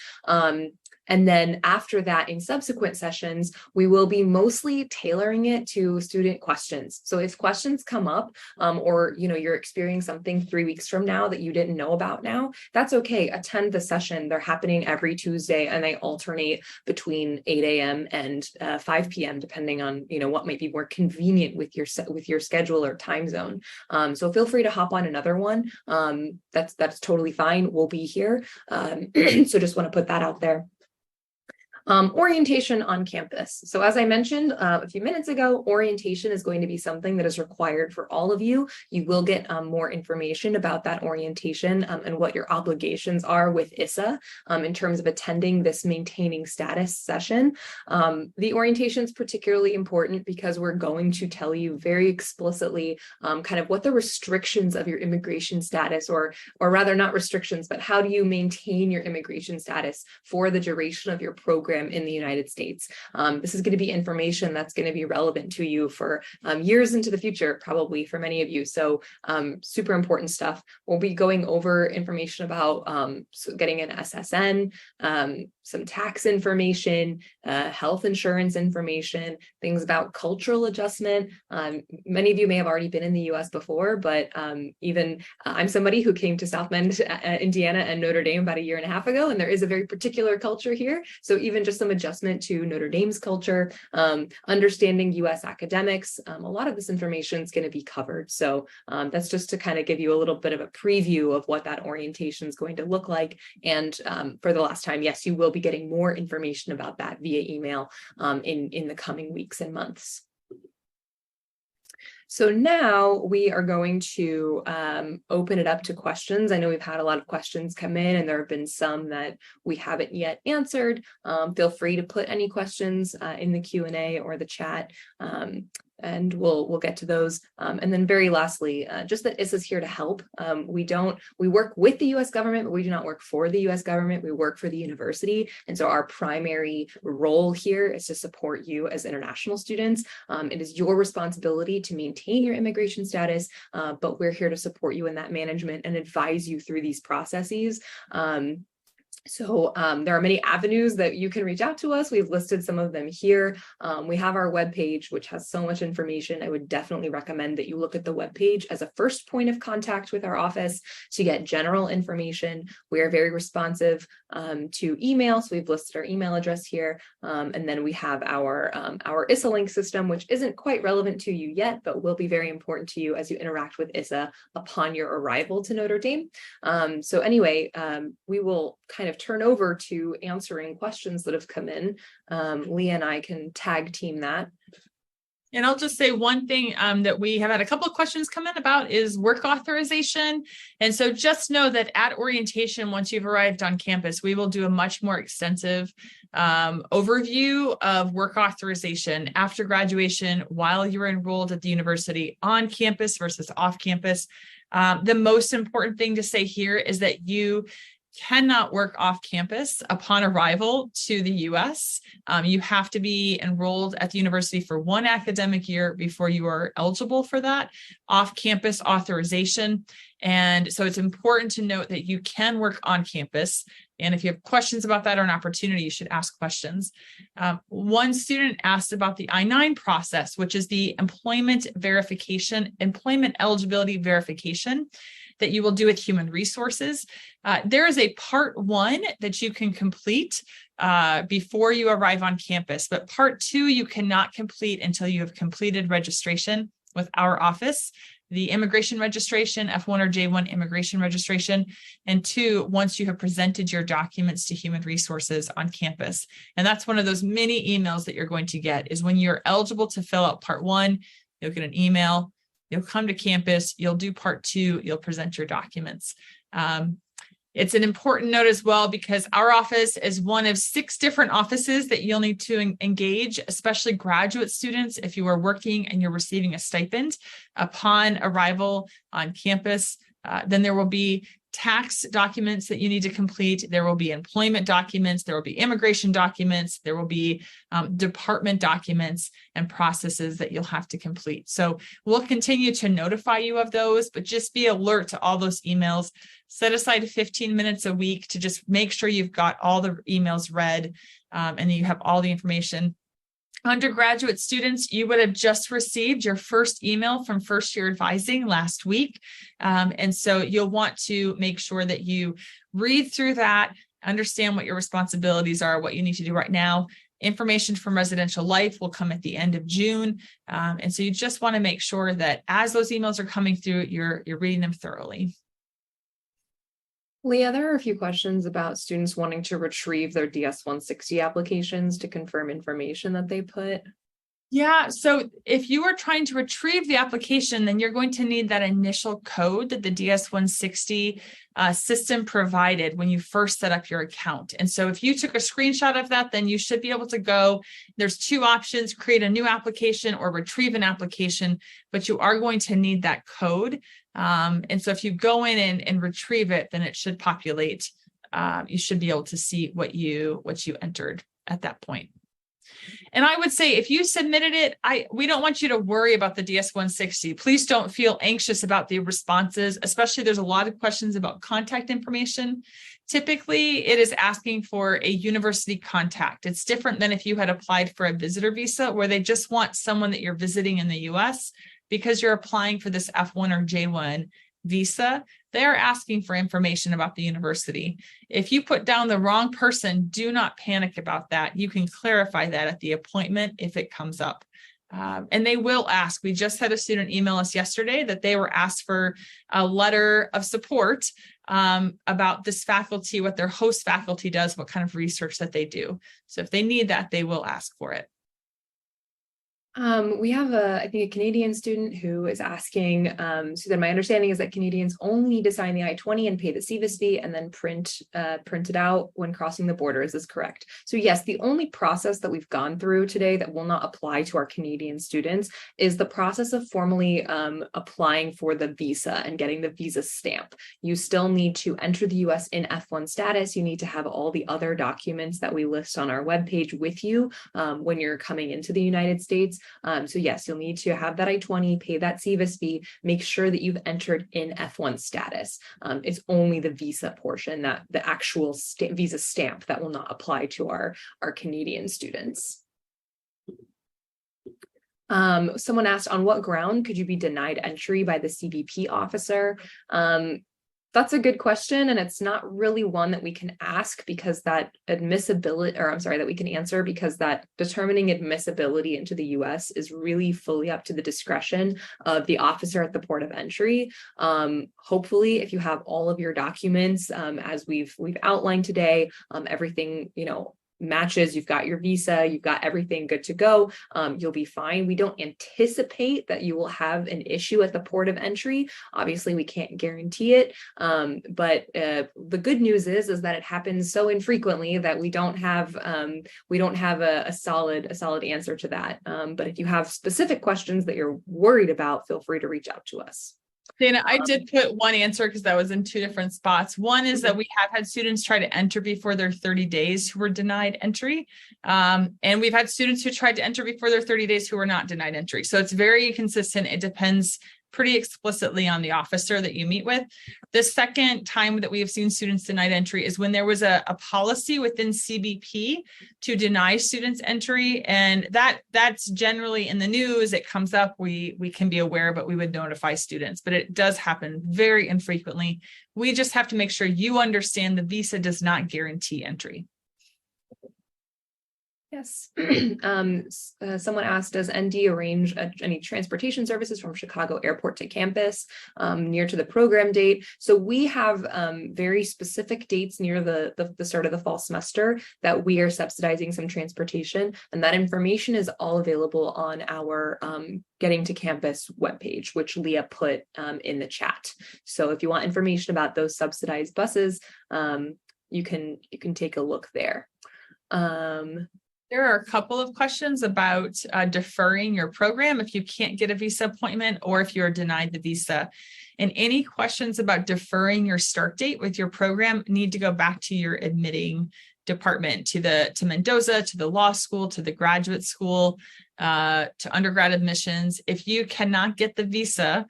And then after that, in subsequent sessions, we will be mostly tailoring it to student questions. So if questions come up, or you're experiencing something 3 weeks from now that you didn't know about now, that's okay. Attend the session. They're happening every Tuesday, and they alternate between 8 a.m. and 5 p.m. depending on what might be more convenient with your schedule or time zone. So feel free to hop on another one. That's totally fine. We'll be here. So just want to put that out there. Orientation on campus. So as I mentioned a few minutes ago, orientation is going to be something that is required for all of you. You will get more information about that orientation and what your obligations are with ISSA in terms of attending this maintaining status session. The orientation is particularly important because we're going to tell you very explicitly kind of what the restrictions of your immigration status, or rather not restrictions, but how do you maintain your immigration status for the duration of your program in the United States. This is going to be information that's going to be relevant to you for years into the future, probably for many of you. So super important stuff. We'll be going over information about getting an SSN, some tax information, health insurance information, things about cultural adjustment. Many of you may have already been in the US before, but even I'm somebody who came to South Bend, Indiana and Notre Dame about 1.5 years ago, and there is a very particular culture here. So even just some adjustment to Notre Dame's culture, understanding US academics, a lot of this information is going to be covered. So that's just to kind of give you a little bit of a preview of what that orientation is going to look like. And for the last time, yes, you will be getting more information about that via email in the coming weeks and months. So now we are going to open it up to questions. I know we've had a lot of questions come in, and there have been some that we haven't yet answered. Feel free to put any questions in the Q&A or the chat. And we'll get to those. And then very lastly, just that ISSA is here to help. We work with the US government, but we do not work for the US government. We work for the university. And so our primary role here is to support you as international students. It is your responsibility to maintain your immigration status, but we're here to support you in that management and advise you through these processes. So there are many avenues that you can reach out to us. We've listed some of them here. We have our webpage, which has so much information. I would definitely recommend that you look at the webpage as a first point of contact with our office to get general information. We are very responsive to email. So we've listed our email address here. And then we have our ISSA link system, which isn't quite relevant to you yet, but will be very important to you as you interact with ISSA upon your arrival to Notre Dame. So anyway, we will kind of turn over to answering questions that have come in. Leah and I can tag team that. And I'll just say one thing that we have had a couple of questions come in about is work authorization. And so just know that at orientation, once you've arrived on campus, we will do a much more extensive overview of work authorization after graduation while you're enrolled at the university on campus versus off campus. The most important thing to say here is that you cannot work off campus upon arrival to the US. You have to be enrolled at the university for 1 academic year before you are eligible for that off-campus authorization. And so it's important to note that you can work on campus. And if you have questions about that or an opportunity, you should ask questions. One student asked about the I-9 process, which is the employment eligibility verification that you will do with Human Resources. There is a part 1 that you can complete before you arrive on campus, but part 2 you cannot complete until you have completed registration with our office, the immigration registration, F1 or J1 immigration registration, and 2, once you have presented your documents to Human Resources on campus. And that's one of those many emails that you're going to get is when you're eligible to fill out part 1, you'll get an email. You'll come to campus, you'll do part 2, you'll present your documents. It's an important note as well because our office is one of 6 different offices that you'll need to engage, especially graduate students. If you are working and you're receiving a stipend upon arrival on campus, then there will be tax documents that you need to complete. There will be employment documents. There will be immigration documents. There will be department documents and processes that you'll have to complete. So we'll continue to notify you of those, but just be alert to all those emails. Set aside 15 minutes a week to just make sure you've got all the emails read and you have all the information. Undergraduate students, you would have just received your first email from First Year Advising last week. And so you'll want to make sure that you read through that, understand what your responsibilities are, what you need to do right now. Information from Residential Life will come at the end of June. And so you just want to make sure that as those emails are coming through, you're reading them thoroughly. Leah, there are a few questions about students wanting to retrieve their DS-160 applications to confirm information that they put. Yeah, so if you are trying to retrieve the application, then you're going to need that initial code that the DS-160 system provided when you first set up your account. And so if you took a screenshot of that, then you should be able to go. There's two options: create a new application or retrieve an application, but you are going to need that code. And so if you go in and retrieve it, then it should populate. You should be able to see what you entered at that point. And I would say if you submitted it, we don't want you to worry about the DS-160. Please don't feel anxious about the responses, especially there's a lot of questions about contact information. Typically, it is asking for a university contact. It's different than if you had applied for a visitor visa where they just want someone that you're visiting in the US. Because you're applying for this F1 or J1 visa, they're asking for information about the university. If you put down the wrong person, do not panic about that. You can clarify that at the appointment if it comes up. And they will ask. We just had a student email us yesterday that they were asked for a letter of support about this faculty, what their host faculty does, what kind of research that they do. So if they need that, they will ask for it. We have I think a Canadian student who is asking, so then my understanding is that Canadians only need to sign the I-20 and pay the SEVIS fee and then print it out when crossing the border. Is this correct? So yes, the only process that we've gone through today that will not apply to our Canadian students is the process of formally applying for the visa and getting the visa stamp. You still need to enter the US in F1 status. You need to have all the other documents that we list on our webpage with you when you're coming into the United States. So yes, you'll need to have that I-20, pay that SEVIS fee, make sure that you've entered in F1 status. It's only the visa portion, that the actual visa stamp, that will not apply to our Canadian students. Someone asked, on what ground could you be denied entry by the CBP officer? That's a good question, and it's not really one that we can ask because that admissibility, or I'm sorry, that we can answer because that determining admissibility into the US is really fully up to the discretion of the officer at the port of entry. Hopefully, if you have all of your documents, as we've outlined today, everything, matches, you've got your visa, you've got everything good to go, you'll be fine. We don't anticipate that you will have an issue at the port of entry. Obviously, we can't guarantee it, but the good news is that it happens so infrequently that we don't have a solid answer to that. But if you have specific questions that you're worried about, feel free to reach out to us. Dana, I did put one answer because that was in two different spots. One is that we have had students try to enter before their 30 days who were denied entry. And we've had students who tried to enter before their 30 days who were not denied entry. So it's very consistent. It depends pretty explicitly on the officer that you meet with. The second time that we have seen students denied entry is when there was a policy within CBP to deny students entry. And that's generally in the news. It comes up, we can be aware, but we would notify students, but it does happen very infrequently. We just have to make sure you understand the visa does not guarantee entry. Yes. Someone asked, does ND arrange any transportation services from Chicago Airport to campus near to the program date? So we have very specific dates near the start of the fall semester that we are subsidizing some transportation, and that information is all available on our Getting to Campus webpage, which Leah put in the chat. So if you want information about those subsidized buses, you can take a look there. There are a couple of questions about deferring your program if you can't get a visa appointment or if you're denied the visa. And any questions about deferring your start date with your program need to go back to your admitting department, to Mendoza, to the law school, to the graduate school, to undergrad admissions. If you cannot get the visa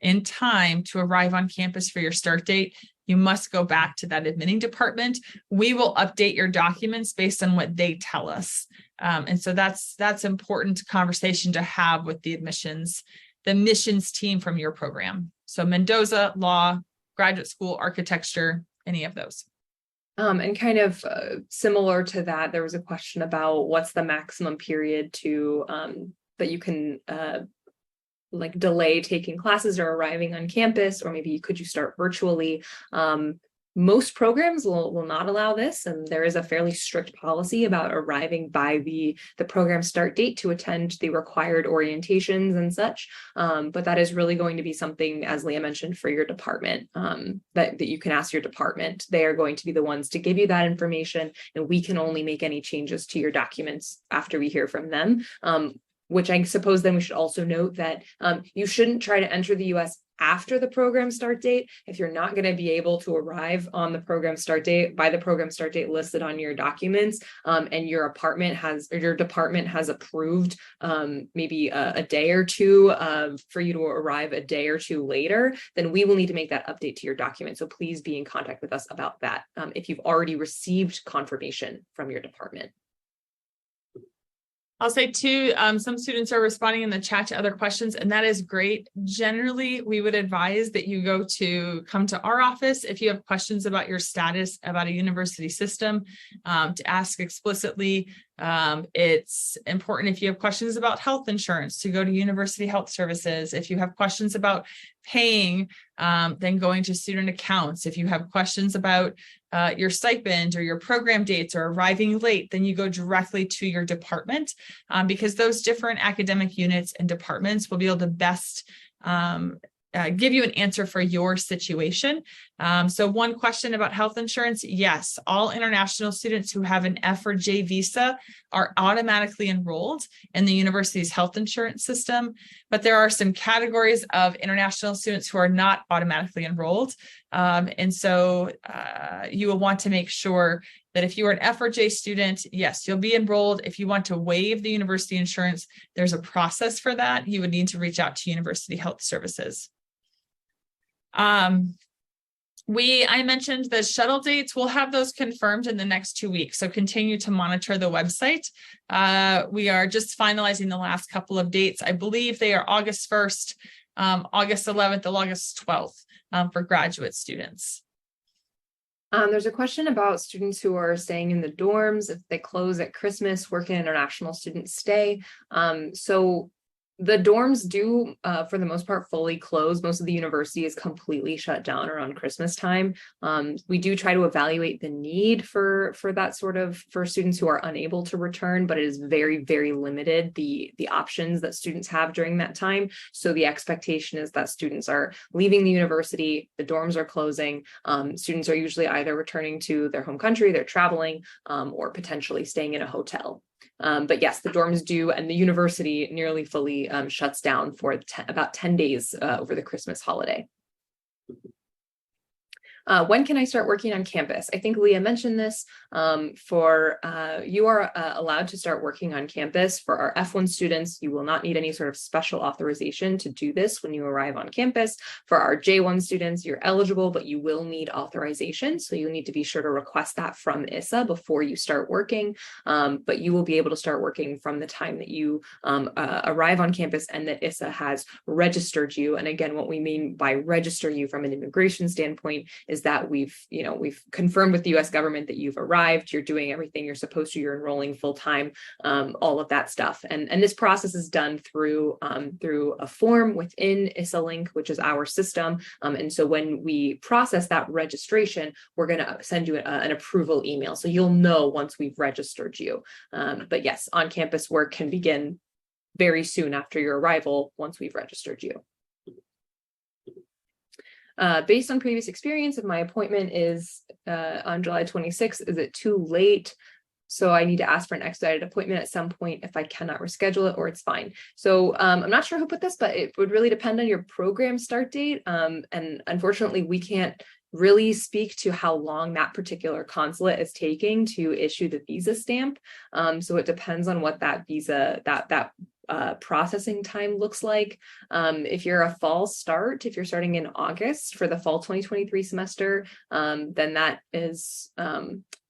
in time to arrive on campus for your start date, you must go back to that admitting department. We will update your documents based on what they tell us. And so that's important conversation to have with the admissions team from your program. So Mendoza, law, graduate school, architecture, any of those. And kind of similar to that, there was a question about what's the maximum period to that you can like delay taking classes or arriving on campus, or maybe could you start virtually? Most programs will not allow this, and there is a fairly strict policy about arriving by the program start date to attend the required orientations and such. But that is really going to be something, as Leah mentioned, for your department, that you can ask your department. They are going to be the ones to give you that information, and we can only make any changes to your documents after we hear from them. Which I suppose then we should also note that you shouldn't try to enter the US after the program start date if you're not going to be able to arrive on the program start date by the program start date listed on your documents, and your department has approved maybe a day or two for you to arrive a day or two later, then we will need to make that update to your document. So please be in contact with us about that if you've already received confirmation from your department. I'll say too, some students are responding in the chat to other questions, and that is great. Generally, we would advise that you come to our office if you have questions about your status, about a university system, to ask explicitly. It's important if you have questions about health insurance to go to University Health Services. If you have questions about paying, then going to student accounts. If you have questions about your stipend or your program dates or arriving late, then you go directly to your department, because those different academic units and departments will be able to best give you an answer for your situation. So one question about health insurance. Yes, all international students who have an F or J visa are automatically enrolled in the university's health insurance system, but there are some categories of international students who are not automatically enrolled. And so you will want to make sure that if you are an F or J student, yes, you'll be enrolled. If you want to waive the university insurance, there's a process for that. You would need to reach out to University Health Services. I mentioned the shuttle dates. We'll have those confirmed in the next 2 weeks. So continue to monitor the website. We are just finalizing the last couple of dates. I believe they are August 1st, August 11th, and August 12th for graduate students. There's a question about students who are staying in the dorms if they close at Christmas, work in international student stay. So the dorms do, for the most part, fully close. Most of the university is completely shut down around Christmas time. We do try to evaluate the need for that sort of, for students who are unable to return, but it is very, very limited, the options that students have during that time. So the expectation is that students are leaving the university, the dorms are closing. Students are usually either returning to their home country, they're traveling, or potentially staying in a hotel. But yes, the dorms do, and the university nearly fully shuts down for about 10 days over the Christmas holiday. When can I start working on campus? I think Leah mentioned this. You are allowed to start working on campus. For our F1 students, you will not need any sort of special authorization to do this when you arrive on campus. For our J1 students, you're eligible, but you will need authorization. So you need to be sure to request that from ISSA before you start working. But you will be able to start working from the time that you arrive on campus and that ISSA has registered you. And again, what we mean by register you from an immigration standpoint is that we've confirmed with the US government that you've arrived, you're doing everything you're supposed to, you're enrolling full time, all of that stuff. And this process is done through a form within ISSA Link, which is our system. And so when we process that registration, we're going to send you an approval email. So you'll know once we've registered you. But yes, on-campus work can begin very soon after your arrival once we've registered you. Based on previous experience, if my appointment is on July 26th, is it too late? So I need to ask for an expedited appointment at some point if I cannot reschedule it, or it's fine. So I'm not sure who put this, but it would really depend on your program start date. And unfortunately, we can't really speak to how long that particular consulate is taking to issue the visa stamp. So it depends on what that visa, that processing time looks like. If you're a fall start, if you're starting in August for the fall 2023 semester, then that is,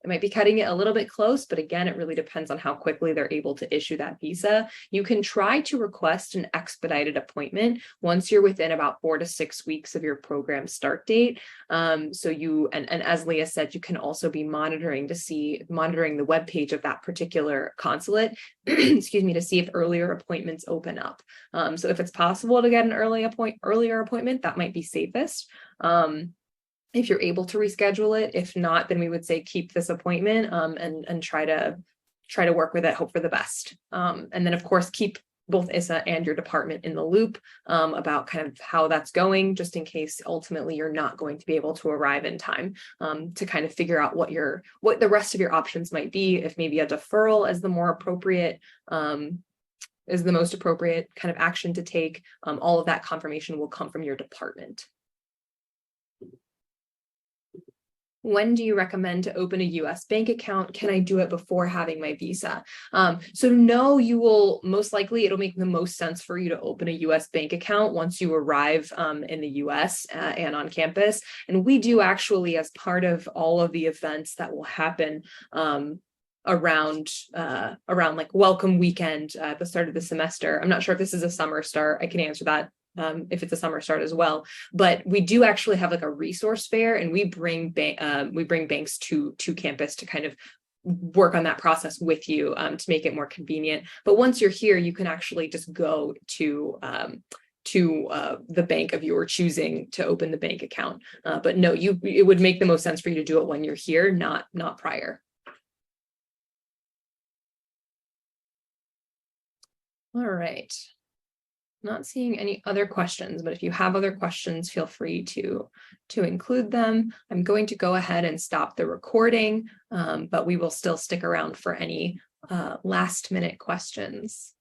it might be cutting it a little bit close, but again, it really depends on how quickly they're able to issue that visa. You can try to request an expedited appointment once you're within about 4 to 6 weeks of your program start date. So you, and as Leah said, you can also be monitoring the webpage of that particular consulate, excuse me, to see if earlier appointments open up. So if it's possible to get an earlier appointment, that might be safest. If you're able to reschedule it. If not, then we would say keep this appointment and try to work with it, hope for the best. And then of course, keep both ISSA and your department in the loop about kind of how that's going, just in case ultimately you're not going to be able to arrive in time, to kind of figure out what the rest of your options might be. If maybe a deferral is the more appropriate, is the most appropriate kind of action to take. All of that confirmation will come from your department. When do you recommend to open a US bank account? Can I do it before having my visa? So no, you will most likely, it'll make the most sense for you to open a US bank account once you arrive in the US and on campus. And we do actually, as part of all of the events that will happen around like welcome weekend at the start of the semester. I'm not sure if this is a summer start. I can answer that if it's a summer start as well, but we do actually have like a resource fair, and we bring banks to campus to kind of work on that process with you to make it more convenient. But once you're here, you can actually just go to the bank of your choosing to open the bank account. But no, it would make the most sense for you to do it when you're here, not prior. All right. Not seeing any other questions, but if you have other questions, feel free to include them. I'm going to go ahead and stop the recording, but we will still stick around for any last minute questions.